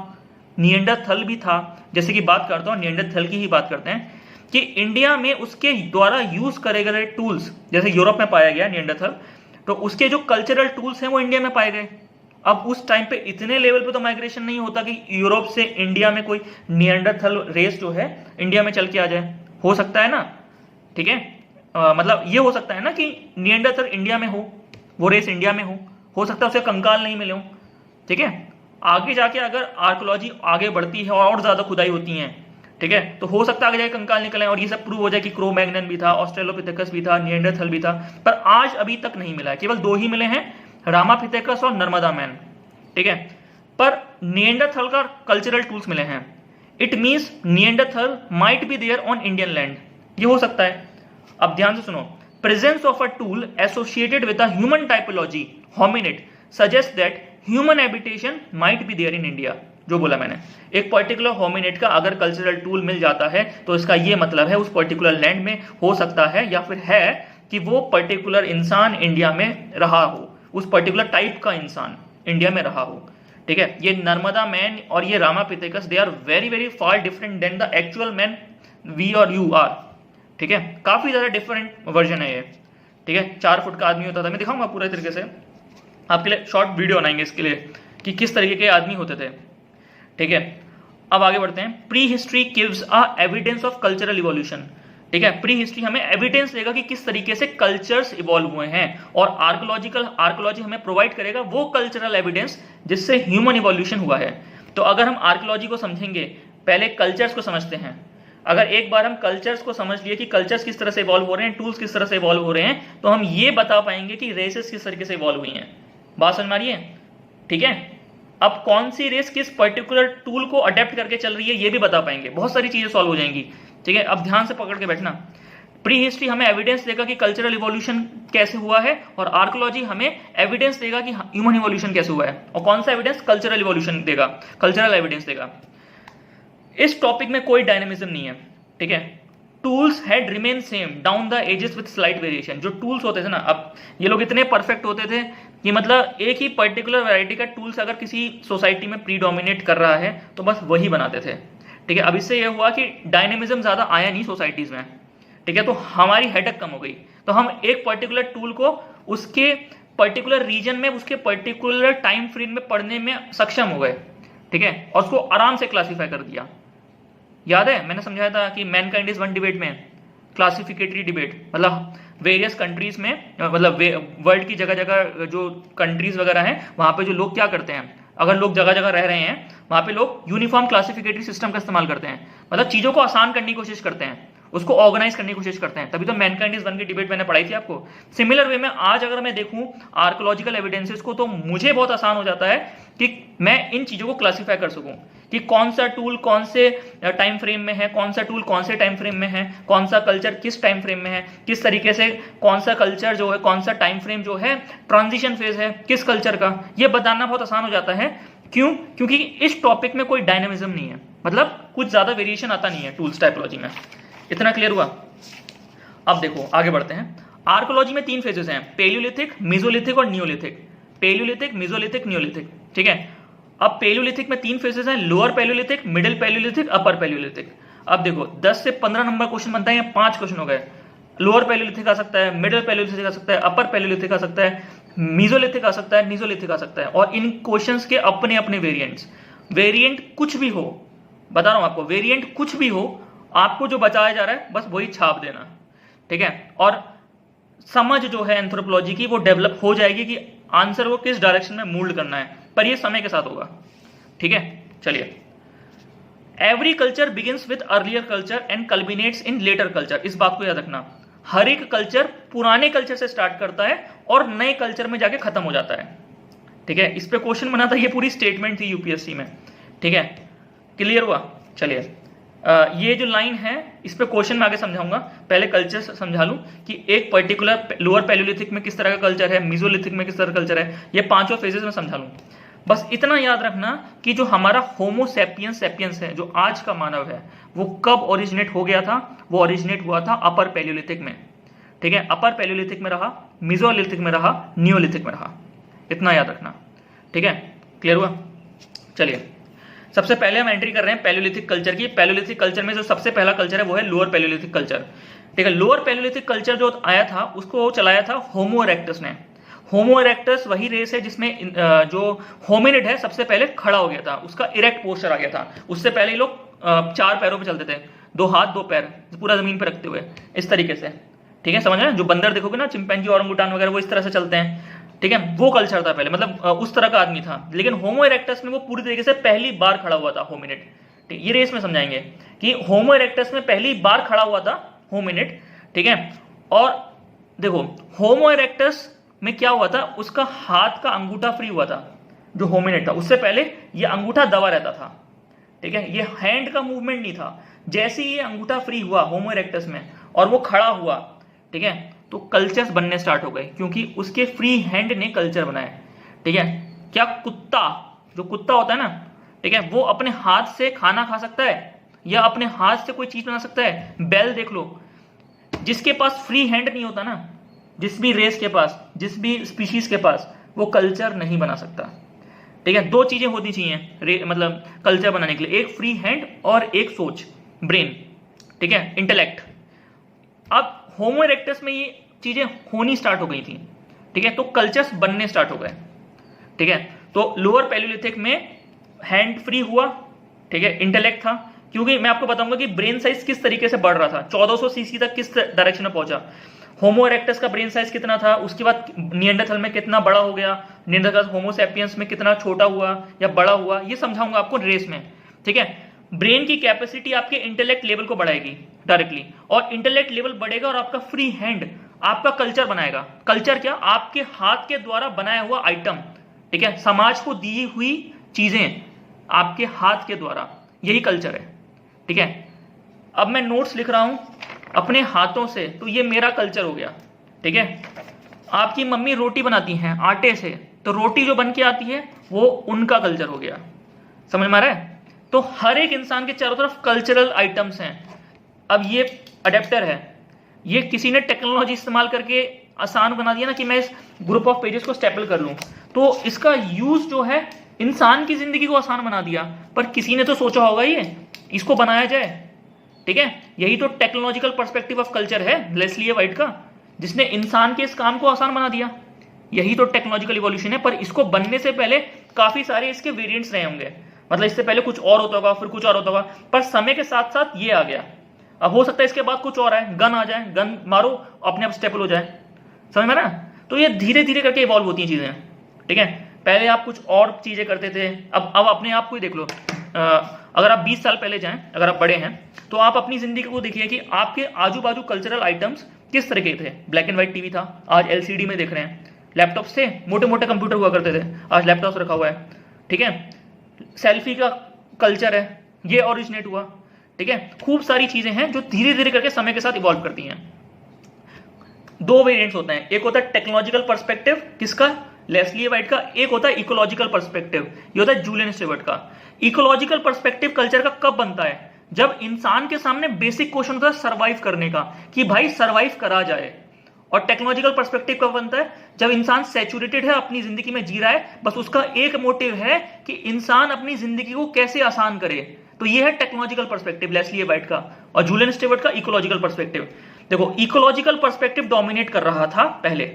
निएंडरथल भी था। जैसे कि बात करता हूं, निएंडरथल की ही बात करते हैं कि इंडिया में उसके द्वारा यूज करे गए टूल्स, जैसे यूरोप में पाया गया निएंडरथल, तो उसके जो कल्चरल टूल्स हैं वो इंडिया में पाए गए। अब उस टाइम पे इतने लेवल पे तो माइग्रेशन नहीं होता कि यूरोप से इंडिया में कोई निएंडरथल रेस जो है इंडिया में चल के आ जाए। हो सकता है ना, ठीक है, मतलब ये हो सकता है ना कि निएंडरथल इंडिया में हो, वो रेस इंडिया में हो सकता है उसे कंकाल नहीं मिले हो। ठीक है, आगे जाके अगर आर्कोलॉजी आगे बढ़ती है और ज्यादा खुदाई होती है, ठीक है, तो हो सकता है आगे जाके कंकाल निकले और ये सब प्रूव हो जाए कि क्रो-मैग्नन भी था, ऑस्ट्रेलोपिथेकस भी था, निएंडरथल भी था। पर आज अभी तक नहीं मिला है, केवल दो ही मिले हैं, रामापिथेकस और नर्मदा मैन। ठीक है, पर निएंडरथल का कल्चरल टूल्स मिले हैं। It means Neanderthal might be there on Indian land, ये हो सकता है। अब ध्यान से सुनो, presence of a tool associated with a human typology hominid suggest that human habitation might be there in India. जो बोला मैंने, एक पर्टिकुलर होमिनिड का अगर कल्चरल टूल मिल जाता है तो इसका यह मतलब है उस पर्टिकुलर लैंड में हो सकता है या फिर है कि वो पर्टिकुलर इंसान इंडिया में रहा हो, उस पर्टिकुलर टाइप का इंसान इंडिया में रहा हो। ठीक है, ये नर्मदा मैन और ये Ramapithecus, they are very very far different than the actual man we और यू आर। ठीक है, काफी ज्यादा डिफरेंट वर्जन है ये। ठीक है, 4 फुट का आदमी होता था, मैं दिखाऊंगा पूरे तरीके से, आपके लिए शॉर्ट वीडियो बनाएंगे इसके लिए कि किस तरीके के आदमी होते थे। ठीक है, अब आगे बढ़ते हैं। Pre history gives a evidence of cultural evolution. ठीक है। प्री हिस्ट्री हमें एविडेंस देगा कि किस तरीके से कल्चर्स इवॉल्व हुए हैं, और आर्कोलॉजी हमें प्रोवाइड करेगा वो कल्चरल एविडेंस जिससे ह्यूमन इवोल्यूशन हुआ है। तो अगर हम आर्कोलॉजी को समझेंगे, पहले कल्चर्स को समझते हैं। अगर एक बार हम कल्चर्स को समझ लिए कि कल्चर्स किस तरह से इवॉल्व हो रहे हैं, टूल्स किस तरह से इवॉल्व हो रहे हैं, तो हम ये बता पाएंगे कि रेसेस किस तरीके से इवॉल्व हुई हैं। बात समझ में आ रही है? ठीक है। अब कौन सी रेस किस पर्टिकुलर टूल को अडेप्ट करके चल रही है ये भी बता पाएंगे, बहुत सारी चीजें सॉल्व हो जाएंगी। ठीक है, अब ध्यान से पकड़ के बैठना। प्री हिस्ट्री हमें एविडेंस देगा कि कल्चरल इवोल्यूशन कैसे हुआ है, और आर्कोलॉजी हमें एविडेंस देगा कि ह्यूमन इवोल्यूशन कैसे हुआ है। और कौन सा एविडेंस? कल्चरल इवोल्यूशन देगा, कल्चरल एविडेंस देगा। इस टॉपिक में कोई डायनेमिज्म नहीं है। ठीक है, tools had remain same down the ages with slight variation. जो टूल्स होते थे ना, अब ये लोग इतने परफेक्ट होते थे कि मतलब एक ही पर्टिकुलर वैरायटी का टूल्स अगर किसी सोसाइटी में प्रीडोमिनेट कर रहा है तो बस वही बनाते थे। ठीक है, अब इससे यह हुआ कि डायनेमिज्म ज्यादा आया नहीं सोसाइटीज में। ठीक है, तो हमारी हेडेक कम हो गई। तो हम एक पर्टिकुलर टूल को उसके पर्टिकुलर रीजन में, उसके पर्टिकुलर टाइम फ्रेम में पढ़ने में सक्षम हो गए। ठीक है, और उसको आराम से क्लासीफाई कर दिया। याद है मैंने समझाया था कि मैनकाइंड इज वन डिबेट में क्लासिफिकेटरी डिबेट, मतलब वेरियस कंट्रीज में, मतलब वर्ल्ड की जगह जगह जो कंट्रीज वगैरह हैं वहां पे जो लोग क्या करते हैं, अगर लोग जगह जगह रह रहे हैं वहां पे लोग यूनिफॉर्म क्लासिफिकेटरी सिस्टम का इस्तेमाल करते हैं, मतलब चीजों को आसान करने की कोशिश करते हैं, उसको ऑर्गेनाइज करने की कोशिश करते हैं। तभी तो मैनकाइंड इज वन की डिबेट मैंने पढ़ाई थी आपको। सिमिलर वे में आज अगर मैं देखूं आर्कोलॉजिकल एविडेंसेस को, तो मुझे बहुत आसान हो जाता है कि मैं इन चीजों को क्लासीफाई कर सकूं कि कौन सा टूल कौन से टाइम फ्रेम में है, कौन सा टूल कौन से टाइम फ्रेम में है, कौन सा कल्चर किस टाइम फ्रेम में है, किस तरीके से कौन सा कल्चर जो है, कौन सा टाइम फ्रेम जो है ट्रांजिशन फेज है किस कल्चर का, ये बताना बहुत आसान हो जाता है। क्यों? क्योंकि इस टॉपिक में कोई डायनेमिज्म नहीं है, मतलब कुछ ज्यादा वेरिएशन आता नहीं है टूल्स टाइपोलॉजी में। इतना क्लियर हुआ? अब देखो आगे बढ़ते हैं। आर्कोलॉजी में 3 फेजेस हैं, पेलियोलिथिक, मेसोलिथिक और नियोलिथिक। Palaeolithic, Mesolithic, Neolithic. ठीक है, अब पेलियोलिथिक में 3 फेजेस हैं, lower Palaeolithic, middle Palaeolithic, upper Palaeolithic. अब देखो 10 से 15 नंबर क्वेश्चन बनता है, 5 क्वेश्चन हो गए। लोअर पेलियोलिथिक आ सकता है, मिडिल पेलियोलिथिक आ सकता है, अपर पेलियोलिथिक आ सकता है, मीजोलिथिक आ सकता है, निजोलिथिक आ सकता है। और इन क्वेश्चंस के अपने अपने वेरिएंट्स, वेरिएंट कुछ भी हो, बता रहा हूं आपको, वेरिएंट कुछ भी हो, आपको जो बचाया जा रहा है बस वही छाप देना। ठीक है, और समझ जो है एंथ्रोपोलॉजी की वो डेवलप हो जाएगी कि आंसर को किस डायरेक्शन में मोल्ड करना है, पर ये समय के साथ होगा। ठीक है, चलिए। Every culture begins with earlier culture and culminates in later culture. इस बात को याद रखना, हर एक कल्चर पुराने कल्चर से स्टार्ट करता है और नए कल्चर में जाके खत्म हो जाता है। ठीक है, इस पे क्वेश्चन बना था, ये पूरी स्टेटमेंट थी यूपीएससी में। ठीक है, क्लियर हुआ? चलिए, ये जो लाइन है इस पे क्वेश्चन में आगे समझाऊंगा, पहले कल्चर समझा लूं कि एक पर्टिकुलर लोअर पैलियोलिथिक में किस तरह का कल्चर है, मेसोलिथिक में किस तरह का कल्चर है, ये 5 फेजेस में समझा लूं। बस इतना याद रखना कि जो हमारा होमो सैपियंस सैपियंस है, जो आज का मानव है, वो कब ओरिजिनेट हो गया था? वो ओरिजिनेट हुआ था अपर पैलियोलिथिक में। ठीक है, अपर पैलियोलिथिक में रहा, मेसोलिथिक में रहा, नियोलिथिक में रहा, इतना याद रखना। ठीक है, क्लियर हुआ? चलिए, सबसे पहले हम एंट्री कर रहे हैं पैलियोलिथिक कल्चर की। पैलियोलिथिक कल्चर में जो सबसे पहला कल्चर है वो है लोअर पैलियोलिथिक कल्चर। ठीक है, लोअर पैलियोलिथिक कल्चर जो आया था उसको चलाया था होमो इरेक्टस ने। होमो इरेक्टस वही रेस है जिसमें जो होमिनिड है सबसे पहले खड़ा हो गया था, उसका इरेक्ट पोस्चर आ गया था। उससे पहले ये लोग 4 पैरों पे चलते थे, 2 हाथ 2 पैर पूरा जमीन पे रखते हुए, इस तरीके से। ठीक है, समझ रहे हैं? जो बंदर देखोगे ना, चिंपैंजी ऑरंगुटान वगैरह, वो इस तरह से चलते हैं। ठीक है, वो कल्चर था पहले, मतलब उस तरह का आदमी था। लेकिन होमो इरेक्टस में वो पूरी तरीके से पहली बार खड़ा हुआ था होमिनिड। ठीक, ये रेस में समझाएंगे कि होमो इरेक्टस में पहली बार खड़ा हुआ था होमिनिड। ठीक है, और देखो होमो इरेक्टस में क्या हुआ था, उसका हाथ का अंगूठा फ्री हुआ था जो होमिनिड था। उससे पहले ये अंगूठा दबा रहता था। ठीक है, ये हैंड का मूवमेंट नहीं था। जैसे ही ये अंगूठा फ्री हुआ होमो इरेक्टस में और वो खड़ा हुआ, ठीक है, तो कल्चर्स बनने स्टार्ट हो गए, क्योंकि उसके फ्री हैंड ने कल्चर बनाए। ठीक है, क्या कुत्ता, जो कुत्ता होता है ना, ठीक है, वो अपने हाथ से खाना खा सकता है या अपने हाथ से कोई चीज बना सकता है? बैल देख लो, जिसके पास फ्री हैंड नहीं होता ना, जिस भी रेस के पास, जिस भी स्पीशीज के पास, वो कल्चर नहीं बना सकता। ठीक है, 2 चीजें होनी चाहिए मतलब कल्चर बनाने के लिए, एक फ्री हैंड और एक सोच, ब्रेन। ठीक है, इंटेलेक्ट। अब होमो इरेक्टस में ये चीजें होनी स्टार्ट हो गई थी। ठीक है, तो कल्चर्स बनने स्टार्ट हो गए। ठीक है, तो लोअर पैलियोलिथिक में हैंड फ्री हुआ, ठीक है, इंटेलेक्ट था। क्योंकि मैं आपको बताऊंगा कि ब्रेन साइज किस तरीके से बढ़ रहा था, 1400 सीसी तक किस डायरेक्शन में पहुंचा, होमो इरेक्टस का ब्रेन साइज कितना था, उसके बाद निएंडरथल में कितना बड़ा हो गया, निएंडरथल होमो सैपियंस में कितना छोटा हुआ या बड़ा हुआ, ये समझाऊंगा आपको रेस में। ठीक है, ब्रेन की कैपेसिटी आपके इंटेलेक्ट लेवल को बढ़ाएगी डायरेक्टली, और इंटेलेक्ट लेवल बढ़ेगा और आपका फ्री हैंड आपका कल्चर बनाएगा। कल्चर क्या, आपके हाथ के द्वारा बनाया हुआ आइटम, ठीक है, समाज को दी हुई चीजें आपके हाथ के द्वारा, यही कल्चर है। ठीक है, अब मैं नोट्स लिख रहा हूं अपने हाथों से, तो ये मेरा कल्चर हो गया। ठीक है, आपकी मम्मी रोटी बनाती हैं आटे से, तो रोटी जो बन के आती है वो उनका कल्चर हो गया। समझ में आ रहा है? तो हर एक इंसान के चारों तरफ कल्चरल आइटम्स हैं। अब ये अडेप्टर है, ये किसी ने टेक्नोलॉजी इस्तेमाल करके आसान बना दिया ना कि मैं इस ग्रुप ऑफ पेजेस को स्टेपल कर लूं, तो इसका यूज जो है इंसान की जिंदगी को आसान बना दिया, पर किसी ने तो सोचा होगा ये इसको बनाया जाए। ठीक है, यही तो टेक्नोलॉजिकल पर्सपेक्टिव ऑफ कल्चर है लेस्ली ए वाइट का, जिसने इंसान के इस काम को आसान बना दिया। यही तो टेक्नोलॉजिकल इवोल्यूशन है, पर इसको बनने से पहले काफी सारे इसके वेरिएंट्स रहे होंगे, मतलब इससे पहले कुछ और होता होगा, फिर कुछ और होता होगा, पर समय के साथ साथ ये आ गया। अब हो सकता है इसके बाद कुछ और आए, गन आ जाए, गन मारो अपने आप स्टेबल हो जाए। समझ में ना? तो ये धीरे धीरे करके इवॉल्व होती हैं चीजें। ठीक है, पहले आप कुछ और चीजें करते थे, अब अपने आप को ही देख लो। अगर आप 20 साल पहले जाएं, अगर आप बड़े हैं, तो आप अपनी जिंदगी को देखिए कि आपके आजू बाजू कल्चरल आइटम्स किस तरह के थे। ब्लैक एंड व्हाइट टीवी था, आज एलसीडी में देख रहे हैं। लैपटॉप्स थे, मोटे मोटे कंप्यूटर हुआ करते थे, आज लैपटॉप्स रखा हुआ है। ठीक है, सेल्फी का कल्चर है, ये ओरिजिनेट हुआ। ठीक है, खूब सारी चीजें हैं जो धीरे धीरे करके समय के साथ इवॉल्व करती हैं। दो वेरिएंट्स होते हैं, एक होता है टेक्नोलॉजिकल पर्सपेक्टिव, किसका, लेस्ली ए वाइट का। एक होता है इकोलॉजिकल पर्सपेक्टिव, ये होता है जूलियन स्टीवर्ट का। इकोलॉजिकल पर्सपेक्टिव कल्चर का कब बनता है, जब इंसान के सामने बेसिक क्वेश्चन होता है सर्वाइव करने का, कि भाई सर्वाइव करा जाए। और टेक्नोलॉजिकल पर्सपेक्टिव कब बनता है, जब इंसान सैचुरेटेड है, अपनी जिंदगी में जी रहा है, बस उसका एक मोटिव है कि इंसान अपनी जिंदगी को कैसे आसान करे। तो ये है technological perspective Leslie A White का। और जूलियन स्टीवर्ट का इकोलॉजिकल पर्सपेक्टिव। देखो, इकोलॉजिकल पर्सपेक्टिव डोमिनेट कर रहा था पहले,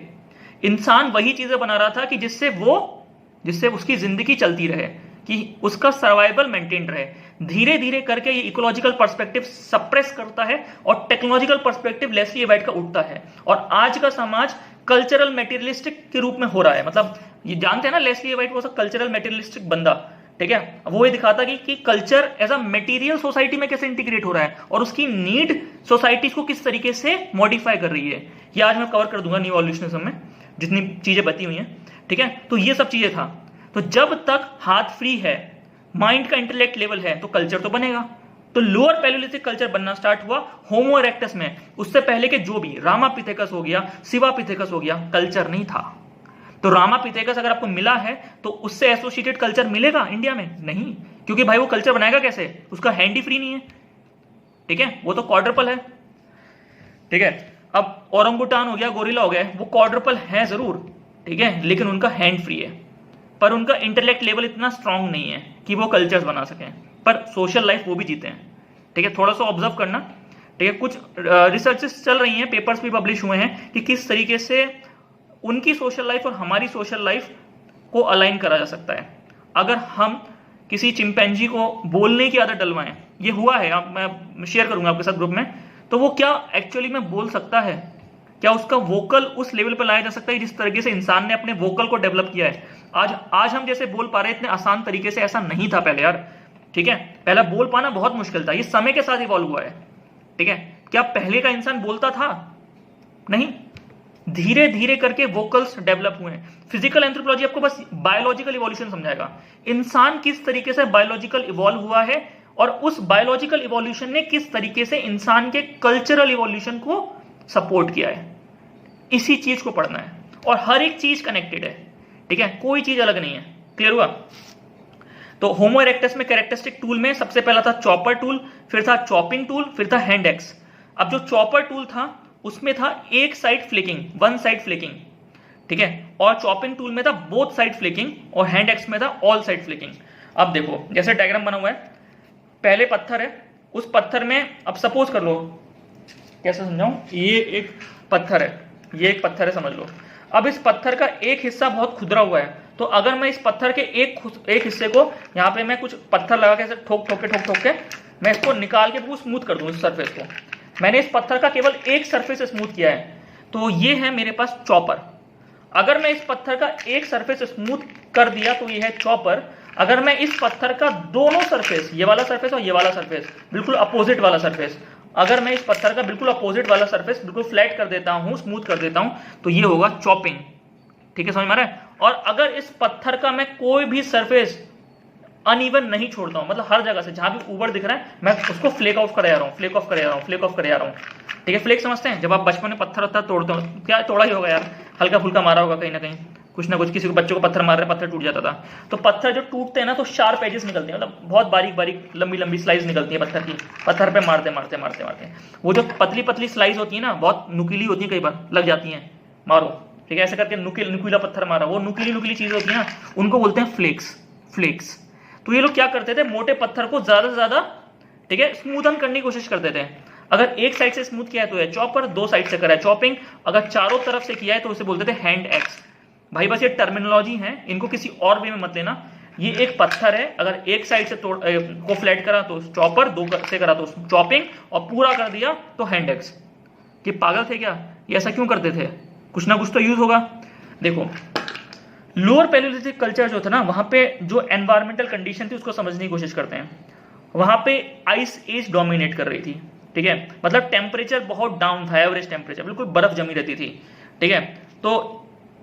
इंसान वही चीजें बना रहा था कि जिससे उसकी जिंदगी चलती रहे, कि उसका सर्वाइवल मेंटेन रहे। धीरे धीरे करके ये इकोलॉजिकल पर्सपेक्टिव सप्रेस करता है और technological perspective Leslie A White का उठता है। और आज का समाज कल्चरल मेटीरियलिस्टिक के रूप में हो रहा है। मतलब ये जानते हैं ना, लेस्ली ए वाइट वो कल्चरल मेटीरियलिस्टिक बंदा। ठीक है, वो ये दिखाता कि culture as a material society में कैसे इंटीग्रेट हो रहा है और उसकी नीड सोसाइटीज को किस तरीके से मॉडिफाई कर रही है। ये आज मैं कवर कर दूंगा न्यू इवोल्यूशनिज्म में, जितनी चीजें बती हुई हैं। ठीक है, तो ये सब चीजें था। तो जब तक हाथ फ्री है, माइंड का इंटेलेक्ट लेवल है, तो कल्चर तो बनेगा। तो लोअर पैलियोलिथिक कल्चर बनना स्टार्ट हुआ होमो इरेक्टस में। उससे पहले के जो भी रामापिथेकस हो गया, शिवापिथेकस हो गया, कल्चर नहीं था। तो रामापिथेकस अगर आपको मिला है तो उससे एसोसिएटेड कल्चर मिलेगा इंडिया में? नहीं, क्योंकि भाई वो कल्चर बनाएगा कैसे, उसका हैंड ही फ्री नहीं है। ठीक है, वो तो क्वाड्रपल है। ठीक है, अब ओरंगुटान हो गया, गोरिल्ला हो गया, वो क्वाड्रपल है जरूर, ठीक है, लेकिन उनका हैंड फ्री है, पर उनका इंटेलेक्ट लेवल इतना स्ट्रांग नहीं है कि वो कल्चर्स बना सकें, पर सोशल लाइफ वो भी जीते हैं। ठीक है, थोड़ा सा ऑब्जर्व करना। ठीक है, कुछ रिसर्चेस चल रही हैं, पेपर्स भी पब्लिश हुए हैं कि किस तरीके से उनकी सोशल लाइफ और हमारी सोशल लाइफ को अलाइन करा जा सकता है। अगर हम किसी चिंपैंजी को बोलने की आदत डलवाएं, ये हुआ है, मैं शेयर करूंगा आपके साथ ग्रुप में, तो वो क्या एक्चुअली में बोल सकता है, क्या उसका वोकल उस लेवल पर लाया जा सकता है जिस तरीके से इंसान ने अपने वोकल को डेवलप किया है। आज हम जैसे बोल पा रहे हैं इतने आसान तरीके से, ऐसा नहीं था पहले यार। ठीक है, पहला बोल पाना बहुत मुश्किल था, ये समय के साथ इवॉल्व हुआ है। ठीक है, क्या पहले का इंसान बोलता था? नहीं, धीरे धीरे करके वोकल्स डेवलप हुए हैं। फिजिकल एंथ्रोपोलॉजी आपको बस बायोलॉजिकल इवोल्यूशन समझाएगा, इंसान किस तरीके से बायोलॉजिकल इवॉल्व हुआ है और उस बायोलॉजिकल इवोल्यूशन ने किस तरीके से इंसान के कल्चरल इवोल्यूशन को सपोर्ट किया है। इसी चीज को पढ़ना है, और हर एक चीज कनेक्टेड है। ठीक है, कोई चीज अलग नहीं है। क्लियर हुआ? तो होमो इरेक्टस में कैरेक्टरिस्टिक टूल में सबसे पहला था चॉपर टूल, फिर था चॉपिंग टूल, फिर था हैंड एक्स। अब जो चॉपर टूल था उसमें था एक side flicking, one side flicking. ठीक है, और चॉपिंग टूल में था बोथ साइड फ्लिकिंग, और हैंड एक्स में था ऑल साइड फ्लिकिंग। अब देखो, जैसे डायग्राम बना हुआ है, पहले पत्थर है, उस पत्थर में अब सपोज कर लो, कैसे समझाऊं, ये एक पत्थर है, ये एक पत्थर है समझ लो। अब इस पत्थर का एक हिस्सा बहुत खुदरा हुआ है, तो अगर मैं इस पत्थर के एक हिस्से को यहाँ पे मैं कुछ पत्थर लगा के ठोक ठोक के मैं इसको निकाल के बिल्कुल स्मूथ कर दूं इस सरफेस को, मैंने इस पत्थर का केवल एक सरफेस स्मूथ किया है, तो ये है मेरे पास चॉपर। अगर मैं इस पत्थर का एक सरफेस स्मूथ कर दिया तो ये है चॉपर। अगर मैं इस पत्थर का दोनों सरफेस, ये वाला सरफेस और ये वाला सरफेस, बिल्कुल अपोजिट वाला सरफेस, अगर मैं इस पत्थर का बिल्कुल अपोजिट वाला सरफेस बिल्कुल फ्लैट कर देता हूं, स्मूथ कर देता हूं, तो ये होगा चॉपिंग। ठीक है, समझ में आ रहा है? और अगर इस पत्थर का मैं कोई भी सरफेस अनइवन नहीं छोड़ता हूं, मतलब हर जगह से जहां भी ऊपर दिख रहा है मैं उसको फ्लेक ऑफ करे जा रहा हूं, फ्लेक ऑफ करे जा रहा हूं, फ्लेक ऑफ करे जा रहा हूं। ठीक है, फ्लेक समझते हैं? जब आप बचपन में पत्थर वत्थर तोड़ते हो, क्या तोड़ा ही होगा यार, हल्का फुल्का मारा होगा कहीं ना कहीं, कुछ ना कुछ, किसी को बच्चों को पत्थर मार रहे, पत्थर टूट जाता था। तो पत्थर जो टूटते हैं ना तो शार्प एजेस निकलते हैं, मतलब बहुत बारीक बारीक लंबी लंबी स्लाइस निकलती है पत्थर की, पत्थर पे मारते मारते मारते मारते। वो जो पतली पतली स्लाइस होती है ना, बहुत नुकीली होती है, कई बार लग जाती हैं, मारो। ठीक है, ऐसे करके नुकीला पत्थर मारा, वो नुकीली चीज होती है ना, उनको बोलते हैं फ्लेक्स। तो ये लोग क्या करते थे, मोटे पत्थर को ज्यादा से ज्यादा, ठीक है, स्मूथन करने की कोशिश करते थे। अगर एक साइड से स्मूथ किया है तो है चॉपर, दो साइड से करा है चॉपिंग, अगर चारों तरफ से किया है तो उसे बोलते थे हैंड एक्स। भाई बस ये टर्मिनोलॉजी है, इनको किसी और वे में मत लेना। ये एक पत्थर है, अगर एक साइड से को फ्लैट करा तो चॉपर, दो से करा तो चॉपिंग, और पूरा कर दिया तो हैंड एक्स। ये पागल थे क्या? ये ऐसा क्यों करते थे? कुछ ना कुछ तो यूज होगा। देखो, लोअर पैलियोलिथिक कल्चर जो था ना, वहां पे जो एनवायरमेंटल कंडीशन थी उसको समझने की कोशिश करते हैं। वहां पे आइस एज डोमिनेट कर रही थी। ठीक है, मतलब टेम्परेचर बहुत डाउन था, एवरेज टेम्परेचर, बिल्कुल बर्फ जमी रहती थी। ठीक है, तो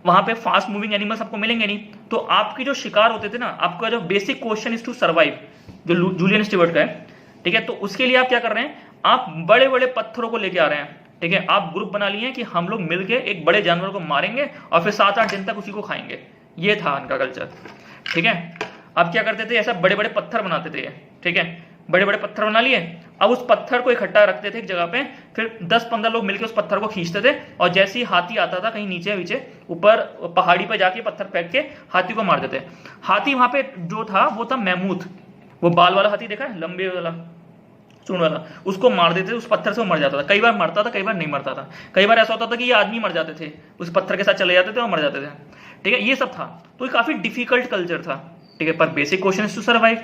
वहां पे फास्ट मूविंग एनिमल्स आपको मिलेंगे नहीं, तो आपकी जो शिकार होते थे ना, आपका जो basic question is to survive, जो जूलियन स्टीवर्ट का है। ठीक है, तो उसके लिए आप क्या कर रहे हैं, आप बड़े बड़े पत्थरों को लेके आ रहे हैं। ठीक है, आप ग्रुप बना लिए हैं कि हम लोग मिलके एक बड़े जानवर को मारेंगे और फिर 7-8 दिन तक उसी को खाएंगे। ये था उनका कल्चर। ठीक है, अब क्या करते थे, ऐसा बड़े बड़े पत्थर बनाते थे। ठीक है, बड़े बड़े पत्थर बना लिए, अब उस पत्थर को इकट्ठा रखते थे एक जगह पे, फिर 10-15 लोग मिलकर उस पत्थर को खींचते थे, और जैसे ही हाथी आता था कहीं नीचे ऊपर पहाड़ी पे जाके पत्थर फेंक के हाथी को मार देते। हाथी वहां पे जो था वो था मैमूथ, वो बाल वाला हाथी देखा है, लंबे वाला सूंड वाला, उसको मार देते थे, उस पत्थर से वो मर जाता था। कई बार मरता था, कई बार नहीं मरता था। कई बार ऐसा होता था कि ये आदमी मर जाते थे, उस पत्थर के साथ चले जाते थे और मर जाते थे। ठीक है, ये सब था, तो ये काफी डिफिकल्ट कल्चर था। ठीक है, पर basic question is to survive.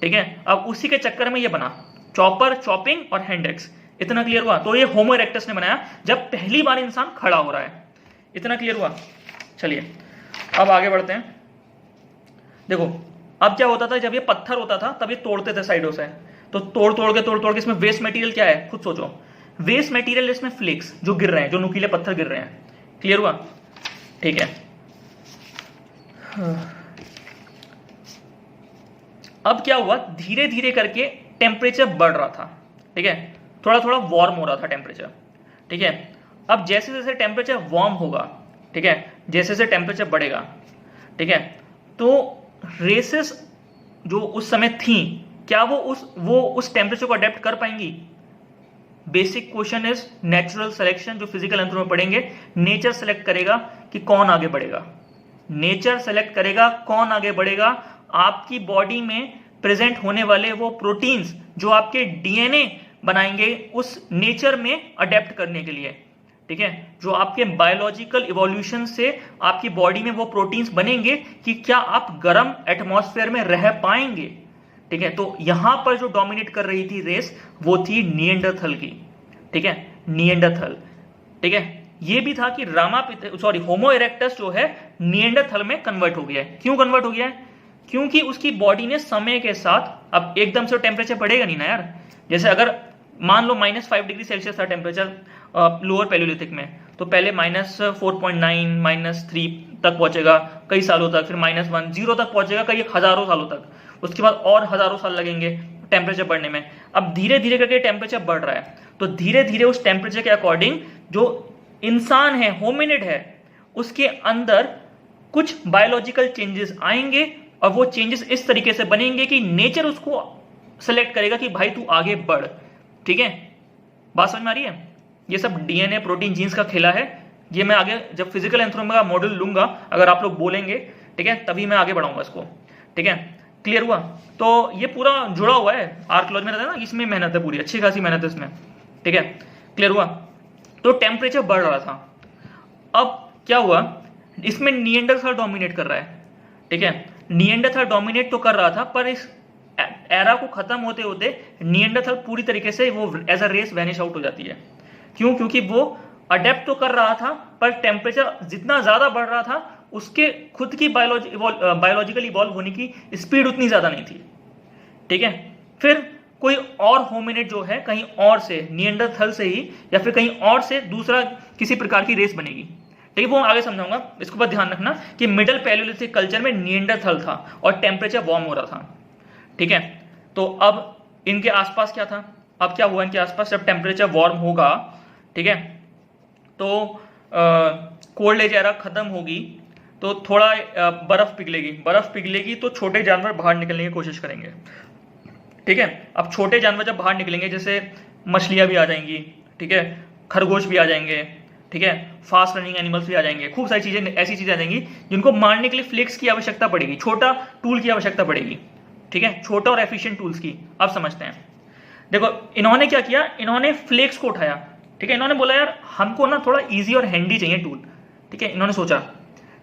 ठीक है, अब उसी के चक्कर में ये बना चॉपर, चॉपिंग और हैंड एक्स। इतना क्लियर हुआ? तो ये होमो इरेक्टस ने बनाया जब पहली बार इंसान खड़ा हो रहा है। इतना क्लियर हुआ? चलिए अब आगे बढ़ते हैं। देखो, अब क्या होता था, जब ये पत्थर होता था तब ये तोड़ते थे साइडों से, तो तोड़ के इसमें वेस्ट मटेरियल क्या है, खुद सोचो। वेस्ट मटेरियल इसमें फ्लेक्स जो गिर रहे हैं, जो नुकीले पत्थर गिर रहे हैं। क्लियर हुआ? ठीक है, अब क्या हुआ, धीरे धीरे करके टेम्परेचर बढ़ रहा था। ठीक है, थोड़ा थोड़ा वार्म हो रहा था टेम्परेचर। ठीक है, अब जैसे जैसे टेम्परेचर वार्म होगा, ठीक है, जैसे जैसे टेम्परेचर बढ़ेगा, ठीक है, तो रेसेस जो उस समय थी, क्या वो उस टेम्परेचर को अडेप्ट कर पाएंगी? Basic question is natural selection, जो फिजिकल एंथ्रो में पढ़ेंगे। नेचर सेलेक्ट करेगा कि कौन आगे बढ़ेगा, नेचर सेलेक्ट करेगा कौन आगे बढ़ेगा। आपकी बॉडी में प्रेजेंट होने वाले वो प्रोटीन्स जो आपके डीएनए बनाएंगे उस नेचर में अडेप्ट करने के लिए। ठीक है, जो आपके बायोलॉजिकल इवोल्यूशन से आपकी बॉडी में वो प्रोटीन्स बनेंगे कि क्या आप गर्म एटमॉस्फेयर में रह पाएंगे। ठीक है, तो यहां पर जो डोमिनेट कर रही थी रेस वो थी निएंडरथल की। ठीक है, निएंडरथल। ठीक है, ये भी था कि होमो इरेक्टस जो है निएंडरथल में कन्वर्ट हो गया है। क्यों कन्वर्ट हो गया है? क्योंकि उसकी बॉडी ने समय के साथ, अब एकदम से टेम्परेचर बढ़ेगा नहीं ना यार। जैसे अगर मान लो -5 डिग्री सेल्सियस था टेम्परेचर लोअर पैलियोलिथिक में, तो पहले -4.9 -3 तक पहुंचेगा कई सालों तक, फिर -1 0 तक पहुंचेगा कई हजारों सालों तक, उसके बाद और हजारों साल लगेंगे टेम्परेचर बढ़ने में। अब धीरे धीरे करके टेम्परेचर बढ़ रहा है, तो धीरे धीरे उस टेम्परेचर के अकॉर्डिंग जो इंसान है, होमिनिड है, उसके अंदर कुछ बायोलॉजिकल चेंजेस आएंगे, और वो चेंजेस इस तरीके से बनेंगे कि नेचर उसको सेलेक्ट करेगा कि भाई तू आगे बढ़। ठीक है, बात समझ में आ रही है? ये सब डीएनए, प्रोटीन, जीन्स का खेला है। ये मैं आगे जब फिजिकल एंथ्रोपोमेट्री का मॉडल लूंगा, अगर आप लोग बोलेंगे, ठीक है, तभी मैं आगे बढ़ाऊंगा इसको। ठीक है, क्लियर हुआ? तो ये पूरा जुड़ा हुआ है, आर्कियोलॉजी में रहता है ना, इसमें मेहनत है, पूरी अच्छी खासी मेहनत है इसमें। ठीक है, क्लियर हुआ? तो टेम्परेचर बढ़ रहा था। अब क्या हुआ, इसमें निएंडरथल डोमिनेट कर रहा है। ठीक है। निएंडरथल डोमिनेट तो कर रहा था, पर इस एरा को खत्म होते होते निएंडरथल पूरी तरीके से वो as a race vanish out हो जाती है। क्यों? क्योंकि वो अडेप्ट तो कर रहा था, पर टेम्परेचर जितना ज्यादा बढ़ रहा था उसके खुद की बायोलॉजिकल इवॉल्व होने की स्पीड उतनी ज्यादा नहीं थी। ठीक है। फिर कोई और होमिनिड जो है कहीं और से, निएंडरथल से ही या फिर कहीं और से दूसरा किसी प्रकार की रेस बनेगी। ठीक है, वो आगे समझाऊंगा। इसको बस ध्यान रखना कि मिडल पैलियोलिथिक कल्चर में निएंडरथल था और टेम्परेचर वार्म हो रहा था। ठीक है। तो अब इनके आसपास क्या था? अब क्या हुआ इनके आसपास? जब टेम्परेचर वार्म होगा, ठीक है, तो कोल्ड एज एरा खत्म होगी, तो थोड़ा बर्फ पिघलेगी। बर्फ पिघलेगी तो छोटे जानवर बाहर निकलने की कोशिश करेंगे। ठीक है। अब छोटे जानवर जब बाहर निकलेंगे, जैसे मछलियां भी आ जाएंगी, ठीक है, खरगोश भी आ जाएंगे, ठीक है, फास्ट रनिंग एनिमल्स भी आ जाएंगे, खूब सारी चीजें, ऐसी चीजें आ जाएंगी जिनको मारने के लिए फ्लेक्स की आवश्यकता पड़ेगी, छोटा टूल की आवश्यकता पड़ेगी। ठीक है, छोटा और एफिशिएंट टूल्स की। अब समझते हैं। देखो इन्होंने क्या किया, इन्होंने फ्लेक्स को उठाया। ठीक है, इन्होंने बोला यार हमको ना थोड़ा इजी और हैंडी चाहिए टूल। ठीक है, इन्होंने सोचा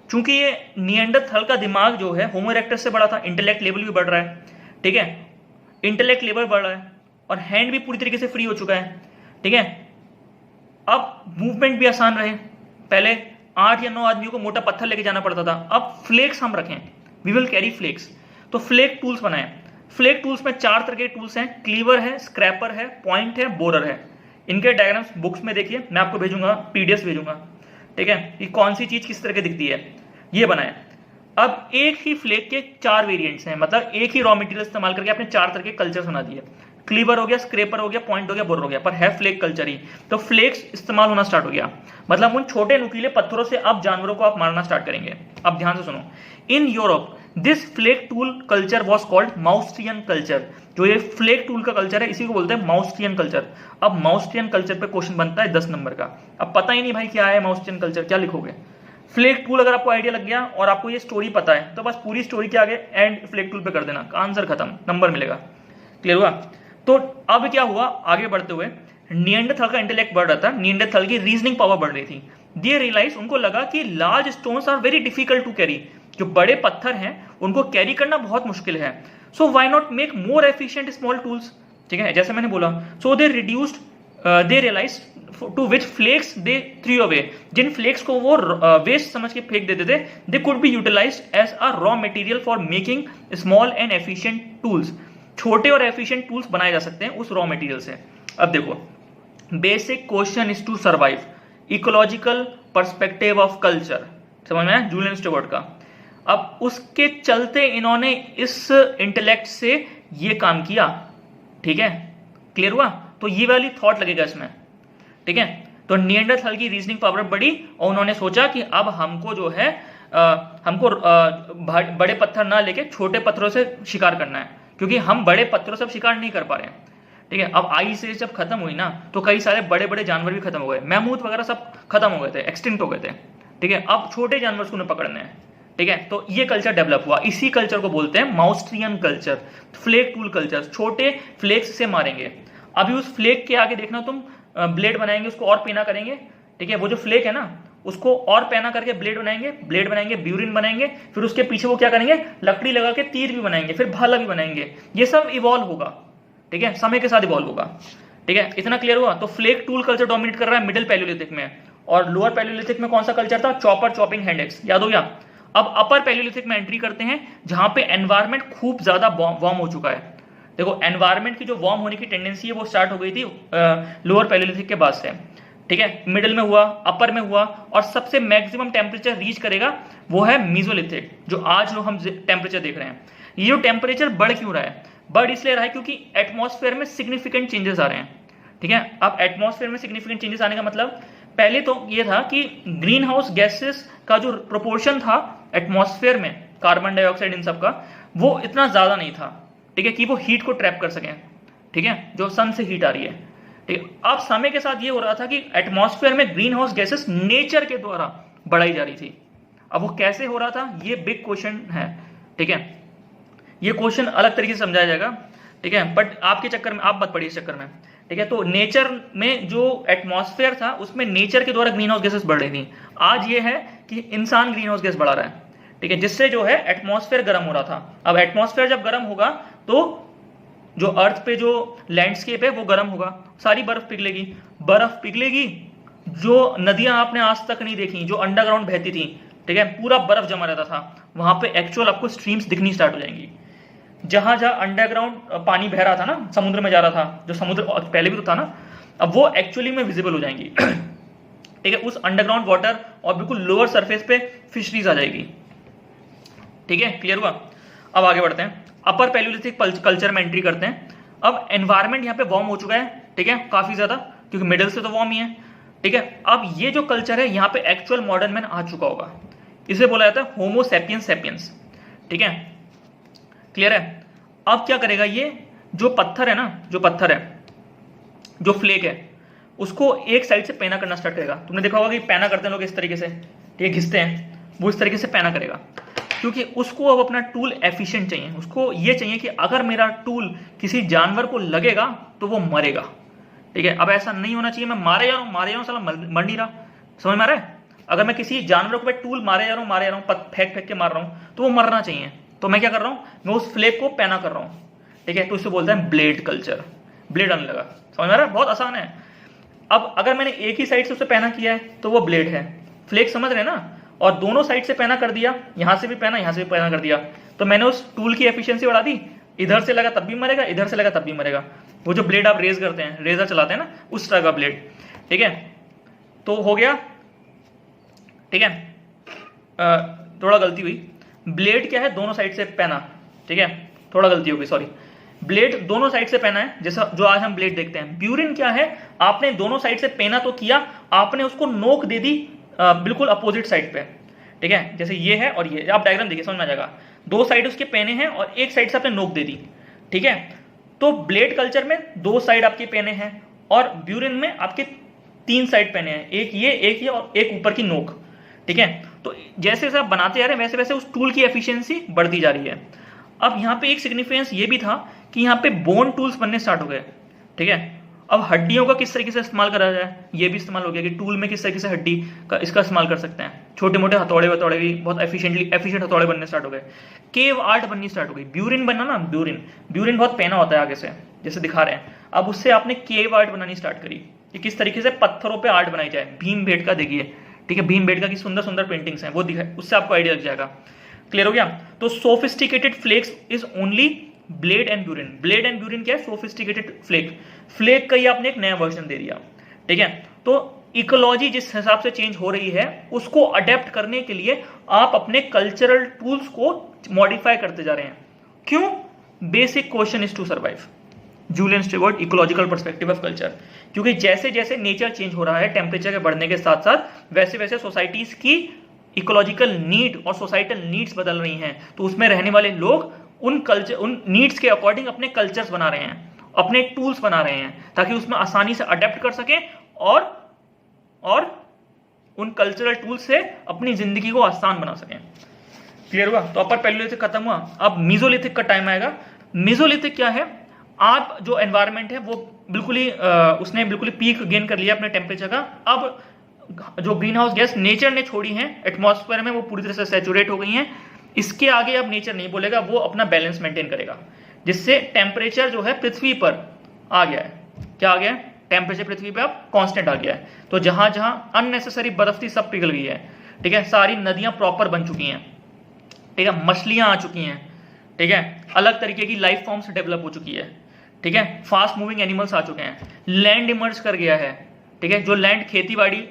चूंकि ये निएंडरथल का दिमाग जो है होमो इरेक्टस से बड़ा था, इंटेलेक्ट लेवल भी बढ़ रहा है। ठीक है, इंटेलेक्ट लेवल बढ़ रहा है और हैंड भी पूरी तरीके से फ्री हो चुका है। ठीक है, अब मूवमेंट भी आसान रहे। पहले 8 या 9 आदमियों को मोटा पत्थर लेके जाना पड़ता था, अब फ्लेक्स हम रखें, वी विल कैरी फ्लेक्स। तो फ्लेक टूल्स बनाए। फ्लेक टूल्स में 4 तरह के टूल्स हैं, क्लीवर है, स्क्रैपर है, पॉइंट है, बोरर है। इनके डायग्राम्स बुक्स में देखिए, मैं आपको भेजूंगा, पीडीएफ भेजूंगा। ठीक है, कि कौन सी चीज किस तरह की दिखती है, ये बनाए। अब एक ही फ्लेक के 4 वेरिएंट्स हैं, मतलब एक ही रॉ मटेरियल इस्तेमाल करके आपने 4 तरह के कल्चर बना दिए। क्लीवर हो गया, स्क्रैपर हो गया, पॉइंट हो गया, बोरर हो गया, पर है फ्लेक कल्चर ही। तो फ्लेक्स इस्तेमाल होना स्टार्ट हो गया, मतलब उन छोटे नुकीले पत्थरों से अब जानवरों को आप मारना स्टार्ट करेंगे। अब ध्यान से सुनो, in Europe this flake tool culture was called Mousterian culture. जो ये फ्लेक टूल का कल्चर है इसी को बोलते हैं माउस्ट्रियन कल्चर। अब माउस्ट्रियन कल्चर पे क्वेश्चन बनता है 10 नंबर का। अब पता ही नहीं भाई क्या है माउस्ट्रियन कल्चर, क्या लिखोगे? फ्लेक टूल अगर आपको आइडिया लग गया और आपको ये स्टोरी पता है तो बस पूरी स्टोरी के आगे एंड फ्लेक टूल पे कर देना, आंसर खत्म, नंबर मिलेगा। क्लियर हुआ? तो अब क्या हुआ, आगे बढ़ते हुए निएंडरथल का इंटेलेक्ट बढ़ रहा था, निएंडरथल की रीजनिंग पावर बढ़ रही थी। दे रियलाइज, उनको लगा कि large stones are very difficult to carry, जो बड़े पत्थर हैं उनको कैरी करना बहुत मुश्किल है। So why not make more efficient small tools. ठीक है, जैसे मैंने बोला, so they reduced, they realize to which flakes they threw away, जिन फ्लेक्स को वो वेस्ट समझ के फेंक देते थे, they could be utilized as a raw material for making small and efficient tools. छोटे और एफिशिएंट टूल्स बनाए जा सकते हैं उस रॉ मटेरियल से। अब देखो, basic question is to survive, ecological perspective of culture, समझ में आया जूलियन स्टुअर्ट का। अब उसके चलते इन्होंने इस इंटेलेक्ट से ये काम किया। ठीक है, क्लियर हुआ? तो ये वाली थॉट लगेगा इसमें। ठीक है, तो निएंडरथल की रीजनिंग पावर बढ़ी और उन्होंने सोचा कि अब हमको जो है हमको बड़े पत्थर ना लेके छोटे पत्थरों से शिकार करना है, क्योंकि हम बड़े पत्थरों से शिकार नहीं कर पा रहे हैं। ठीक है, अब आइस एज जब खत्म हुई ना तो कई सारे बड़े बड़े जानवर भी खत्म हो गए, मैमूथ वगैरह सब खत्म हो गए थे, एक्सटिंक्ट हो गए थे। ठीक है, अब छोटे जानवर को पकड़ने हैं। ठीक है, तो ये कल्चर डेवलप हुआ, इसी कल्चर को बोलते हैं माउस्ट्रियन कल्चर, फ्लेक टूल कल्चर। छोटे फ्लेक्स से मारेंगे। अभी उस फ्लेक के आगे देखना तुम, ब्लेड बनाएंगे, उसको और पेना करेंगे। ठीक है, वो जो फ्लेक है ना उसको और पेना करके ब्लेड बनाएंगे, ब्यूरिन बनाएंगे, फिर उसके पीछे वो क्या करेंगे, लकड़ी लगा के तीर भी बनाएंगे, फिर भाला भी बनाएंगे। ये सब इवॉल्व होगा। ठीक है, समय के साथ इवॉल्व होगा। ठीक है, इतना क्लियर हुआ? तो फ्लेक टूल कल्चर डोमिनेट कर रहा है मिडिल पैलियोलिथिक में, और लोअर पैलियोलिथिक में कौन सा कल्चर था? चॉपर, चॉपिंग हैंड एक्स, याद हो गया? अब अपर पैलियोलिथिक में एंट्री करते हैं, जहां पे एनवायरमेंट खूब ज्यादा वार्म हो चुका है। देखो, एनवायरमेंट की जो वार्म होने की टेंडेंसी है वो स्टार्ट हो गई थी लोअर पैलियोलिथिक के बाद से। ठीक है, मिडिल में हुआ, अपर में हुआ, और सबसे मैक्सिमम टेम्परेचर रीच करेगा वो है मीजोलिथिक, जो आज जो हम टेम्परेचर देख रहे हैं। ये जो टेम्परेचर बढ़ क्यों रहा है? बढ़ इसलिए रहा है क्योंकि एटमॉस्फेयर में सिग्निफिकेंट चेंजेस आ रहे हैं। ठीक है, अब एटमॉस्फेयर में सिग्निफिकेंट चेंजेस आने का मतलब, पहले तो ये था कि ग्रीन हाउस गैसेस का जो प्रोपोर्शन था एटमॉस्फेयर में, कार्बन डाइऑक्साइड इन सब का, वो इतना ज्यादा नहीं था। ठीक है, कि वो हीट को ट्रैप कर सकें। ठीक है, जो सन से हीट आ रही है। ठीक है, अब समय के साथ ये हो रहा था कि एटमॉस्फेयर में ग्रीन हाउस गैसेस नेचर के द्वारा बढ़ाई जा रही थी। अब वो कैसे हो रहा था, ये बिग क्वेश्चन है। ठीक है, ये क्वेश्चन अलग तरीके से समझाया जाएगा। ठीक है, बट आपके चक्कर में आप मत पड़िए इस चक्कर में। ठीक है, तो नेचर में जो एटमॉस्फेयर था उसमें नेचर के द्वारा ग्रीन हाउस गैसेस बढ़ रही थी। आज ये है कि इंसान ग्रीन हाउस गैस बढ़ा रहा है। ठीक ठीक है, जिससे जो है एटमॉस्फेयर गर्म हो रहा था। अब एटमॉस्फेयर जब गर्म होगा तो जो अर्थ पे जो लैंडस्केप है वो गर्म होगा, सारी बर्फ पिघलेगी, बर्फ पिघलेगी, जो नदियां आपने आज तक नहीं देखी जो अंडरग्राउंड बहती थी, ठीक है, पूरा बर्फ जमा रहता था, वहां पे एक्चुअल आपको स्ट्रीम्स दिखनी स्टार्ट हो जाएंगी। जहां जहां अंडरग्राउंड पानी बह रहा था ना, समुद्र में जा रहा था, जो समुद्र पहले भी तो था ना, अब वो एक्चुअली में विजिबल हो जाएंगी। ठीक है, उस अंडरग्राउंड वाटर और बिल्कुल लोअर सरफेस पे फिशरीज आ जाएगी। ठीक है, क्लियर हुआ। अब आगे बढ़ते हैं, अपर पैलियोलिथिक कल्चर में एंट्री करते हैं। अब एनवायरमेंट यहाँ पे वार्म हो चुका है, ठीक है, काफी ज्यादा, क्योंकि मिडल से तो वार्म ही है। ठीक है, अब ये जो कल्चर है यहाँ पे एक्चुअल मॉडर्न मैन आ चुका होगा, इसे बोला जाता है होमो सैपियंस सैपियंस। ठीक है, क्लियर है। अब क्या करेगा, ये जो पत्थर है ना, जो पत्थर है, जो फ्लेक है, उसको एक साइड से पैना करना स्टार्ट करेगा। तुमने देखा होगा कि पैना करते हैं लोग इस तरीके से, ठीक है, घिसते हैं, वो इस तरीके से पैना करेगा, क्योंकि उसको अब अपना टूल एफिशिएंट चाहिए। उसको ये चाहिए कि अगर मेरा टूल किसी जानवर को लगेगा तो वो मरेगा। ठीक है, अब ऐसा नहीं होना चाहिए मैं मारे जा रहा हूँ साला मर नहीं रहा, समझ में आ रहा है। अगर मैं किसी जानवर को टूल मारे जा रहा हूँ, फेंक फेंक के मार रहा हूँ, तो वो मरना चाहिए। तो मैं क्या कर रहा हूँ, मैं उस फ्लेक को पैना कर रहा हूँ। ठीक है, तो इसे बोलते हैं ब्लेड कल्चर। ब्लेड आने लगा, समझ में आ रहा है, बहुत आसान है। अब अगर मैंने एक ही साइड से उसे पैना किया है तो वो ब्लेड है, फ्लेक समझ रहे हैं ना, और दोनों साइड से पैना कर दिया, यहां से भी पैना, यहां से भी पैना कर दिया, तो मैंने उस टूल की एफिशिएंसी बढ़ा दी। इधर से लगा तब भी मरेगा, इधर से लगा तब भी मरेगा। वो जो ब्लेड आप रेज करते हैं, रेजर चलाते हैं ना, उस तरह का ब्लेड। ठीक है, तो हो गया। ठीक है, थोड़ा गलती हुई, ब्लेड क्या है, दोनों साइड से पैना। ठीक है, थोड़ा गलती हो गई, सॉरी। ब्लेड दोनों साइड से पहना है, जैसा जो आज हम ब्लेड देखते हैं। ब्यूरिन क्या है, आपने दोनों साइड से पेना तो किया, आपने उसको नोक दे दी बिल्कुल अपोजिट साइड पे। ठीक है, जैसे ये है और ये, आप डायग्राम देखिए समझ में आ जाएगा। दो साइड उसके पेने हैं और एक साइड से आपने नोक दे दी। ठीक है, तो ब्लेड कल्चर में दो साइड आपके पेने हैं और ब्यूरिन में आपके तीन साइड पेने हैं, एक ये और एक ऊपर की नोक। ठीक है, तो जैसे जैसे आप बनाते जा रहे हैं वैसे वैसे उस टूल की एफिशिएंसी बढ़ती जा रही है। अब यहाँ पे एक सिग्निफिकेंस ये भी था कि यहाँ पे बोन टूल्स बनने स्टार्ट हो गए। ठीक है, अब हड्डियों का किस तरीके से इस्तेमाल करा जाए, ये भी इस्तेमाल हो गया कि टूल में किस तरीके से हड्डी का इसका इस्तेमाल कर सकते हैं। छोटे मोटे हथौड़े वथौड़े भी बहुत एफिशिएंट हथौड़े बनने स्टार्ट हो गए। केव आर्ट बननी स्टार्ट हो गई। ब्यूरिन बनना ना, ब्यूरिन बहुत पैना होता है आगे से, जैसे दिखा रहे हैं। अब उससे आपने केव आर्ट बनानी स्टार्ट करी कि किस तरीके से पत्थरों पर आर्ट बनाई जाए। भीमबेटका देखिए, ठीक है, भीमबेटका की सुंदर सुंदर पेंटिंग्स हैं, वो दिखाए, उससे आपको आइडिया लग जाएगा। क्लियर हो गया। तो sophisticated flakes is only blade and burin. Blade and burin क्या है, सोफिस्टिकेटेड फ्लेक। फ्लेक का ही आपने एक नया वर्जन दे दिया। ठीक है, तो इकोलॉजी जिस हिसाब से चेंज हो रही है उसको अडेप्ट करने के लिए आप अपने कल्चरल टूल्स को मॉडिफाई करते जा रहे हैं। क्यों? Basic question is to survive. Julian Steward, ecological perspective of culture. क्योंकि जैसे जैसे नेचर चेंज हो रहा है टेम्परेचर के बढ़ने के साथ साथ, वैसे वैसे सोसाइटीज की इकोलॉजिकल नीड और सोसाइटल नीड्स बदल रही हैं। तो उसमें रहने वाले लोग उन नीड्स के अकॉर्डिंग अपने कल्चर्स बना रहे हैं, अपने टूल्स बना रहे हैं, ताकि उसमें आसानी से अडेप्ट कर सकें और उन कल्चरल टूल्स से अपनी जिंदगी को आसान बना सकें। क्लियर हुआ। तो अपर पैलियोलिथिक खत्म हुआ, अब मीजोलिथिक का टाइम आएगा। मीजोलिथिक क्या है, आप जो एनवायरमेंट है वो बिल्कुल ही उसने बिल्कुल ही पीक गेन कर लिया अपने टेम्परेचर का। अब जो ग्रीन हाउस गैस नेचर ने छोड़ी है एटमॉस्फेयर में, वो पूरी तरह से सैचुरेट हो गई हैं। इसके आगे अब नेचर नहीं बोलेगा, वो अपना बैलेंस मेंटेन करेगा, जिससे टेम्परेचर जो है पृथ्वी पर आ गया है। क्या आ गया है? टेम्परेचर पृथ्वी पे अब कांस्टेंट आ गया है। तो जहां जहां अननेसेसरी बर्फ थी सब पिघल गई है। ठीक है, सारी नदियां प्रॉपर बन चुकी हैं। ठीक है, मछलियां आ चुकी हैं। ठीक है, अलग तरीके की लाइफ फॉर्म्स डेवलप हो चुकी है। ठीक है, फास्ट मूविंग एनिमल्स आ चुके हैं। लैंड इमर्ज कर गया है। ठीक है, जो लैंड खेती बाड़ी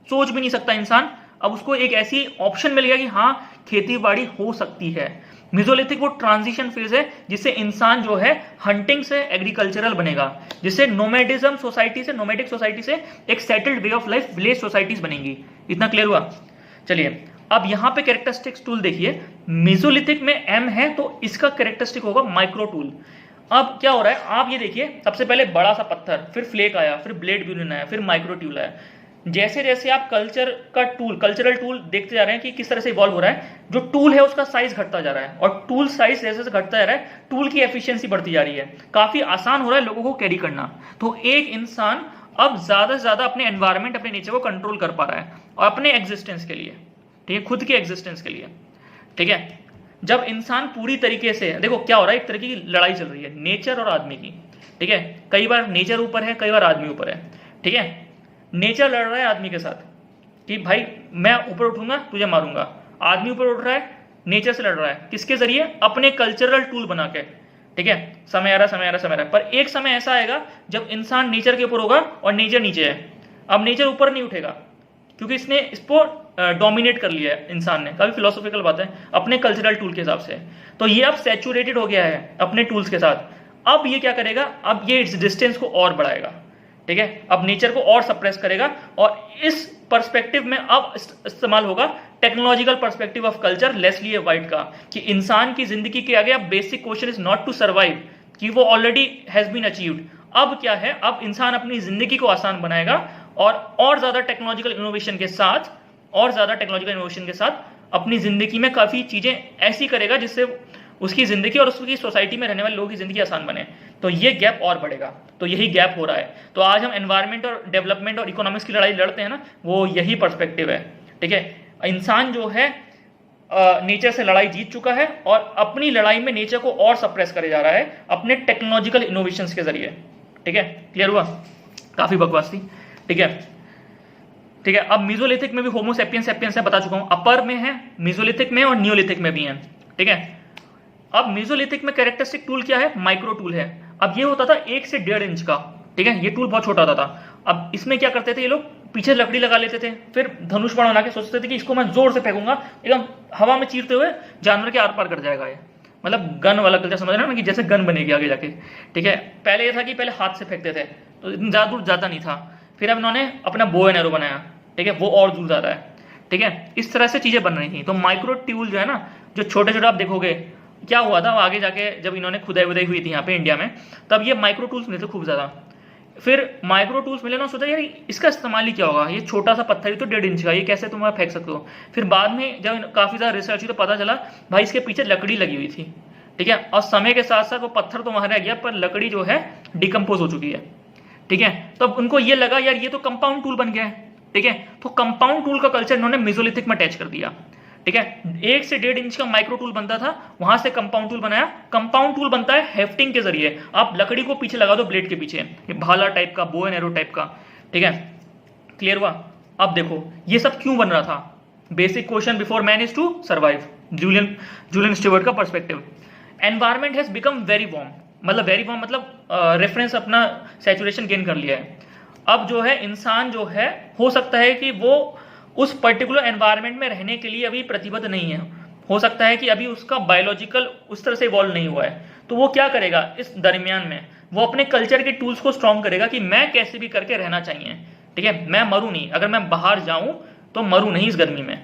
सोच भी नहीं सकता इंसान, अब उसको एक ऐसी ऑप्शन मिल गया कि हाँ खेती बाड़ी हो सकती है। मेसोलिथिक वो ट्रांजिशन फेज है जिससे इंसान जो है हंटिंग से एग्रीकल्चरल बनेगा, जिससे नोमैडिज्म सोसाइटी से, नोमैडिक सोसाइटी से एक settled way of life village societies बनेंगी। इतना क्लियर हुआ। चलिए अब यहां पे कैरेक्टरिस्टिक्स टूल देखिए। मेसोलिथिक में एम है तो इसका कैरेक्टरिस्टिक होगा माइक्रो टूल। अब क्या हो रहा है, आप ये देखिए, सबसे पहले बड़ा सा पत्थर, फिर फ्लेक आया, फिर ब्लेड ब्यूरिन आया, फिर माइक्रो टूल आया। जैसे जैसे आप कल्चरल टूल देखते जा रहे हैं कि किस तरह से इवॉल्व हो रहा है, जो टूल है उसका साइज घटता जा रहा है, और टूल साइज जैसे जैसे घटता जा रहा है टूल की एफिशिएंसी बढ़ती जा रही है, काफी आसान हो रहा है लोगों को कैरी करना। तो एक इंसान अब ज्यादा से ज्यादा अपने एनवायरमेंट, अपने नेचर को कंट्रोल कर पा रहा है और अपने एग्जिस्टेंस के लिए, ठीक है, खुद के एग्जिस्टेंस के लिए। ठीक है। जब इंसान पूरी तरीके से, देखो क्या हो रहा है, एक तरीके की लड़ाई चल रही है नेचर और आदमी की, ठीक है। कई बार नेचर ऊपर है, कई बार आदमी ऊपर है, ठीक है। नेचर लड़ रहा है आदमी के साथ कि भाई मैं ऊपर उठूंगा तुझे मारूंगा। आदमी ऊपर उठ रहा है, नेचर से लड़ रहा है, किसके जरिए? अपने कल्चरल टूल बना के, ठीक है। समय आ रहा, समय आ रहा, समय आ रहा, पर एक समय ऐसा आएगा जब इंसान नेचर के ऊपर होगा और नेचर नीचे है। अब नेचर ऊपर नहीं उठेगा क्योंकि इसने इसको डोमिनेट कर लिया है इंसान ने। काफी फिलोसॉफिकल बात है, अपने कल्चरल टूल के हिसाब से। तो ये अब सैचुरेटेड हो गया है अपने टूल्स के साथ। अब ये क्या करेगा, अब ये इस डिस्टेंस को और बढ़ाएगा, ठीक है। अब नेचर को और सप्रेस करेगा और इस पर्सपेक्टिव में अब इस्तेमाल होगा technological perspective of culture Leslie White का, कि इंसान की जिंदगी के आगे अब basic question is not to survive, कि वो ऑलरेडी हैज बीन अचीव्ड। अब क्या है, अब इंसान अपनी जिंदगी को आसान बनाएगा और ज्यादा टेक्नोलॉजिकल इनोवेशन के साथ, और ज्यादा टेक्नोलॉजिकल इनोवेशन के साथ अपनी जिंदगी में काफी चीजें ऐसी करेगा जिससे उसकी जिंदगी और उसकी सोसाइटी में रहने वाले लोगों की जिंदगी आसान बने। तो ये गैप और बढ़ेगा, तो यही गैप हो रहा है। तो आज हम एनवायरमेंट और डेवलपमेंट और इकोनॉमिक्स की लड़ाई लड़ते हैं ना, वो यही पर्सपेक्टिव है, ठीक है। इंसान जो है नेचर से लड़ाई जीत चुका है और अपनी लड़ाई में नेचर को और सप्रेस करे जा रहा है अपने टेक्नोलॉजिकल इनोवेशंस के जरिए, ठीक है। क्लियर हुआ? काफी बकवास थी, ठीक है, ठीक है। अब मीजोलिथिक में भी होमो सेपियंस सेपियंस है, बता चुका हूं। अपर में है, मीजोलिथिक में और नियोलिथिक में भी है, ठीक है। अब मीजोलिथिक में कैरेक्टरिस्टिक टूल क्या है? माइक्रो टूल है। अब ये होता था 1 से 1.5 इंच का, ठीक है। ये टूल बहुत छोटा होता था। अब इसमें क्या करते थे ये लोग, पीछे लकड़ी लगा लेते थे, फिर धनुष बाण बना के सोचते थे कि इसको मैं जोर से फेंकूंगा, एकदम हवा में चीरते हुए जानवर के आर पार कर जाएगा ये। मतलब गन वाला कल्चर समझ रहे हो ना, कि जैसे गन बनेगी आगे जाके, ठीक है। पहले ये था कि पहले हाथ से फेंकते थे तो इतना ज्यादा दूर जाता नहीं था, फिर अब इन्होंने अपना बो एंड एरो बनाया, ठीक है, वो और दूर जाता है, ठीक है। इस तरह से चीजें बन रही थी। तो माइक्रो ट्यूल जो है ना, जो छोटे छोटे आप देखोगे, क्या हुआ था आगे जाके जब इन्होंने खुदाई वुदाई हुई थी यहाँ पे इंडिया में, तब ये माइक्रो टूल्स मिले थे खूब ज्यादा। फिर माइक्रो टूल्स मिले ना, सोचा यार इसका इस्तेमाल ही क्या होगा, ये छोटा सा पत्थर ही तो 1.5 इंच का, ये कैसे तुम फेंक सकते हो। फिर बाद में जब काफी ज्यादा रिसर्च हुई तो पता चला भाई इसके पीछे लकड़ी लगी हुई थी, ठीक है। और समय के साथ साथ वो पत्थर तो वहां रह गया, पर लकड़ी जो है डिकम्पोज हो चुकी है, ठीक है। तो अब उनको ये लगा यार ये तो कंपाउंड टूल बन गया है, ठीक है। तो कंपाउंड टूल का कल्चर इन्होंने मेसोलिथिक में अटैच कर दिया, ठीक है। 1 से 1.5 इंच का माइक्रो टूल बनता था, वहां से कंपाउंड टूल बनाया। कंपाउंड टूल बनता है हेफ्टिंग के जरिए, आप लकड़ी को पीछे लगा दो ब्लेड के पीछे, ये भाला टाइप का, बो एंड एरो टाइप का, ठीक है। क्लियर हुआ? अब देखो ये सब क्यों बन रहा था। Basic question before man is to survive, Julian Steward का perspective. Environment has become very warm, मतलब वेरी वार्म मतलब रेफरेंस अपना सैचुरेशन गेन कर लिया है। अब जो है इंसान जो है, हो सकता है कि वो उस पर्टिकुलर एनवायरनमेंट में रहने के लिए अभी प्रतिबद्ध नहीं है, हो सकता है कि अभी उसका बायोलॉजिकल उस तरह से इवॉल्व नहीं हुआ है। तो वो क्या करेगा इस दरमियान में, वो अपने कल्चर के टूल्स को स्ट्रॉन्ग करेगा कि मैं कैसे भी करके रहना चाहिए, ठीक है। मैं मरूं नहीं, अगर मैं बाहर जाऊं तो मरूं नहीं इस गर्मी में,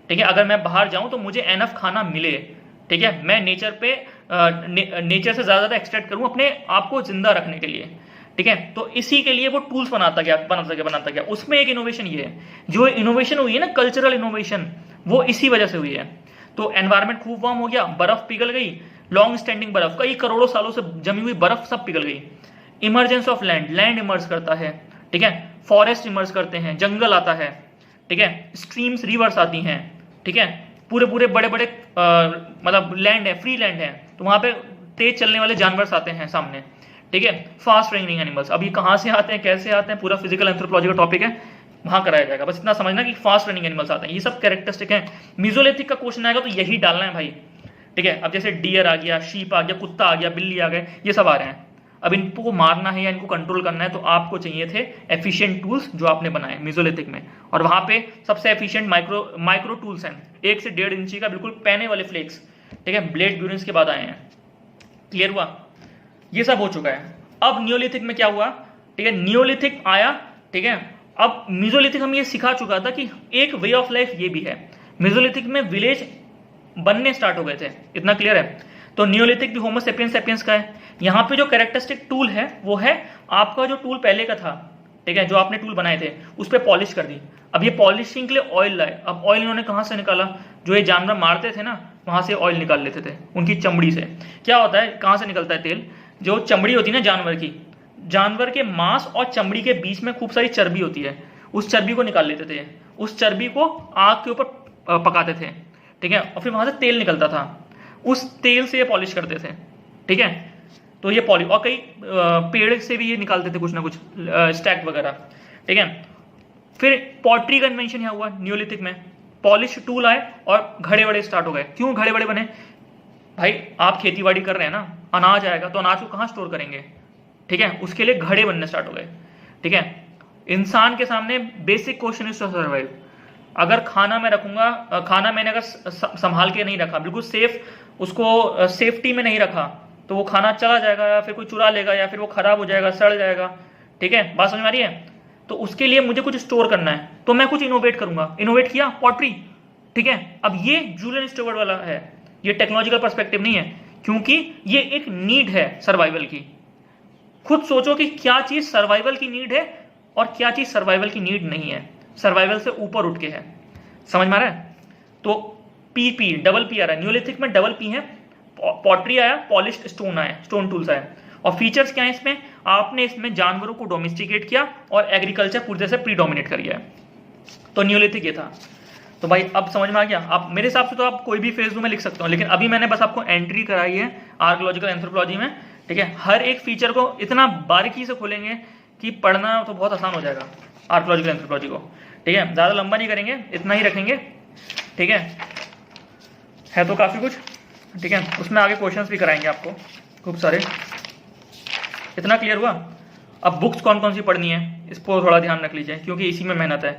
ठीक है। अगर मैं बाहर जाऊं तो मुझे एनफ खाना मिले, ठीक है। मैं नेचर पे नेचर से ज्यादा एक्सट्रैक्ट करूं अपने आप को जिंदा रखने के लिए, ठीक है। तो इसी के लिए वो टूल्स बनाता गया। उसमें एक इनोवेशन ये है, जो इनोवेशन हुई है ना कल्चरल इनोवेशन, वो इसी वजह से हुई है। तो एनवायरमेंट खूब वार्म हो गया, बर्फ पिघल गई, लॉन्ग स्टैंडिंग बर्फ, कई करोड़ों सालों से जमी हुई बर्फ सब पिघल गई। इमरजेंस ऑफ लैंड इमर्ज करता है, ठीक है। फॉरेस्ट इमर्ज करते हैं, जंगल आता है, ठीक है। स्ट्रीम्स रिवर्स आती हैं, ठीक है। पूरे बड़े बड़े मतलब लैंड है, फ्री लैंड है, तो वहां पे तेज चलने वाले जानवर आते हैं सामने, ठीक है। फास्ट रनिंग एनिमल्स, अब ये कहां से आते हैं, कैसे आते हैं, पूरा फिजिकल एंथ्रोपोलॉजी का टॉपिक है, वहां कराया जाएगा। बस इतना समझना कि फास्ट रनिंग एनिमल्स आते हैं, ये सब कैरेक्टरिस्टिक है। मीजोलिथिक का क्वेश्चन आएगा तो यही डालना है भाई, ठीक है। अब जैसे डियर आ गया, शीप आ गया, कुत्ता आ गया, बिल्ली आ गए, ये सब आ रहे हैं। अब इनको मारना है या इनको कंट्रोल करना है तो आपको चाहिए थे एफिशिएंट टूल्स जो आपने बनाए मीजोलिथिक में, और वहां पे सबसे एफिशिएंट माइक्रो टूल्स हैं, 1 से 1.5 इंची का बिल्कुल पैने वाले फ्लेक्स, ठीक है, ब्लेड ब्यूरिन्स के बाद आए हैं। क्लियर हुआ? ये सब हो चुका है। अब नियोलिथिक में क्या हुआ, ठीक है, नियोलिथिक आया, ठीक है। अब मीजोलिथिक हम ये सिखा चुका था कि एक वे ऑफ लाइफ ये भी है। मीजोलिथिक में विलेज बनने स्टार्ट हो गए थे, इतना क्लियर है। तो नियोलिथिक भी होमो सेपियंस सेपियंस का है। यहाँ पे जो कैरेक्टरिस्टिक टूल है वो है आपका जो टूल पहले का था, ठीक है, जो आपने टूल बनाए थे उस पर पॉलिश कर दी। अब ये पॉलिशिंग के लिए ऑयल लाए। अब ऑयल इन्होंने कहाँ से निकाला, जो ये जानवर मारते थे ना वहां से ऑयल निकाल लेते थे उनकी चमड़ी से। क्या होता है, कहाँ से निकलता है तेल, जो चमड़ी होती है ना जानवर की, जानवर के मांस और चमड़ी के बीच में खूब सारी चर्बी होती है, उस चर्बी को निकाल लेते थे, उस चर्बी को आग के ऊपर पकाते थे, ठीक है, और फिर वहां से तेल निकलता था, उस तेल से ये पॉलिश करते थे, ठीक है। तो ये पॉलिश, और कई पेड़ से भी ये निकालते थे कुछ ना कुछ स्टैक वगैरह, ठीक है। फिर पॉटरी का इन्वेंशन यहाँ हुआ न्यूलिथिक में, पॉलिश टूल आए और घड़े बड़े स्टार्ट हो गए। क्यों घड़े बड़े बने? भाई आप खेती बाड़ी कर रहे हैं ना, अनाज आएगा तो अनाज को कहाँ स्टोर करेंगे, ठीक है, उसके लिए घड़े बनने स्टार्ट हो गए, ठीक है। इंसान के सामने basic question is to survive. अगर खाना मैं रखूंगा, खाना मैंने अगर संभाल के नहीं रखा, बिल्कुल सेफ, उसको सेफ्टी में नहीं रखा, तो वो खाना चला जाएगा, या फिर कोई चुरा लेगा, या फिर वो खराब हो जाएगा, सड़ जाएगा, ठीक है, बात समझ में आ रही है। तो उसके लिए मुझे कुछ स्टोर करना है, तो मैं कुछ इनोवेट करूंगा। इनोवेट किया पॉटरी, ठीक है। अब ये जूलियन स्टुअर्ट वाला है, ये टेक्नोलॉजिकल पर्सपेक्टिव नहीं है, क्योंकि ये एक नीड है सर्वाइवल की। खुद सोचो कि क्या चीज सर्वाइवल की नीड है और क्या चीज सर्वाइवल की नीड नहीं है, सर्वाइवल से ऊपर उठ के है। समझ में आ रहा है? तो पी डबल पी आ रहा है, न्यूलिथिक में डबल पी है, पॉटरी आया, पॉलिश्ड स्टोन आया, स्टोन टूल्स आया। और फीचर्स क्या है इसमें? आपने इसमें जानवरों को डोमेस्टिकेट किया और एग्रीकल्चर पूरी तरह से प्रीडोमिनेट कर गया है। तो न्यूलिथिक ये था। तो भाई अब समझ में आ गया। आप मेरे हिसाब से तो आप कोई भी फेज में लिख सकते हो, लेकिन अभी मैंने बस आपको एंट्री कराई है आर्कियोलॉजिकल एंथ्रोपोलॉजी में, ठीक है। हर एक फीचर को इतना बारीकी से खोलेंगे कि पढ़ना तो बहुत आसान हो जाएगा आर्कियोलॉजिकल एंथ्रोपोलॉजी को, ठीक है। ज़्यादा लंबा नहीं करेंगे, इतना ही रखेंगे, ठीक है तो काफ़ी कुछ, ठीक है। उसमें आगे क्वेश्चंस भी कराएंगे आपको खूब सारे। इतना क्लियर हुआ? अब बुक्स कौन कौन सी पढ़नी है इसको थोड़ा ध्यान रख लीजिए, क्योंकि इसी में मेहनत है।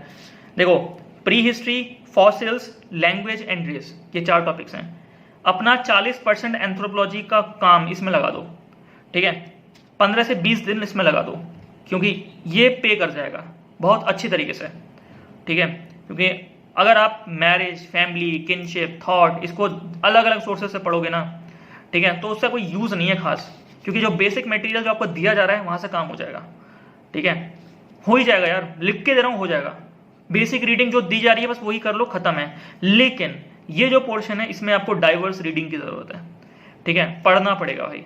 देखो, prehistory, fossils, language and race, ये 4 टॉपिक्स हैं। अपना 40% एंथ्रोपोलॉजी का काम इसमें लगा दो, ठीक है। 15 से 20 दिन इसमें लगा दो, क्योंकि ये पे कर जाएगा बहुत अच्छी तरीके से, ठीक है। क्योंकि अगर आप मैरिज, फैमिली, किनशिप, थॉट, इसको अलग अलग सोर्सेज से पढ़ोगे ना, ठीक है, तो उसका कोई यूज़ नहीं है खास, क्योंकि जो बेसिक मटेरियल जो आपको दिया जा रहा है वहाँ से काम हो जाएगा, ठीक है। हो ही जाएगा यार, लिख के दे रहा हूँ, हो जाएगा। बेसिक रीडिंग जो दी जा रही है बस वही कर लो, खत्म है। लेकिन ये जो पोर्शन है इसमें आपको डाइवर्स रीडिंग की ज़रूरत है, ठीक है। पढ़ना पड़ेगा भाई,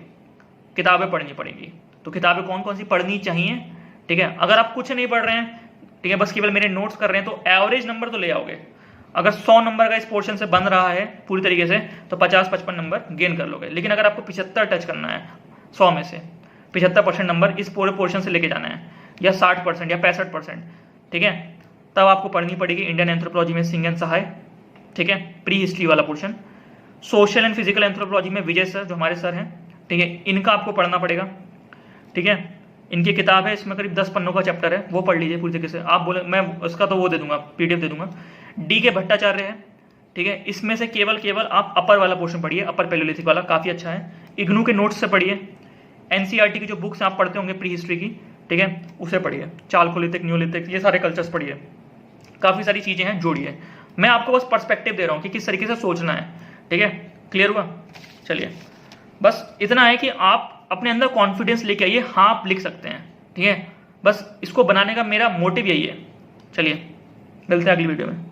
किताबें पढ़नी पड़ेंगी। तो किताबें कौन कौन सी पढ़नी चाहिए, ठीक है। अगर आप कुछ नहीं पढ़ रहे हैं, ठीक है, बस केवल मेरे नोट्स कर रहे हैं, तो एवरेज नंबर तो ले आओगे। अगर 100 नंबर का इस पोर्शन से बन रहा है पूरी तरीके से, तो 50-55 नंबर गेन कर लोगे। लेकिन अगर आपको 75 टच करना है 100 में से, 75% नंबर इस पूरे पोर्शन से लेके जाना है, या 60% या 65%, ठीक है, तब आपको पढ़नी पड़ेगी इंडियन एंथ्रोपोलॉजी में सिंह एंड सहाय, ठीक है, प्री हिस्ट्री वाला portion. Social and physical anthropology में विजय सर, जो हमारे सर हैं, ठीक है, इनका आपको पढ़ना पड़ेगा, ठीक है। इनकी किताब है, इसमें करीब 10 पन्नों का चैप्टर है, वो पढ़ लीजिए पूरी तरीके से। आप बोले मैं उसका तो वो दे दूंगा, PDF दे दूंगा। डी के भट्टाचार्य है, ठीक है, इसमें से केवल आप अपर वाला पोर्शन पढ़िए, अपर पैलियोलिथिक वाला काफ़ी अच्छा है। इग्नू के नोट्स से पढ़िए, NCERT की जो बुक्स आप पढ़ते होंगे प्री हिस्ट्री की, ठीक है, उसे पढ़िए। चालकोलिथिक, न्यूलिथिक, ये सारे कल्चर्स पढ़िए, काफ़ी सारी चीज़ें हैं, जोड़िए। मैं आपको बस पर्सपेक्टिव दे रहा हूँ कि किस तरीके से सोचना है, ठीक है। क्लियर हुआ? चलिए, बस इतना है कि आप अपने अंदर कॉन्फिडेंस लेके आइए, हाँ आप लिख सकते हैं, ठीक है। बस इसको बनाने का मेरा मोटिव यही है। चलिए, मिलते हैं अगली वीडियो में।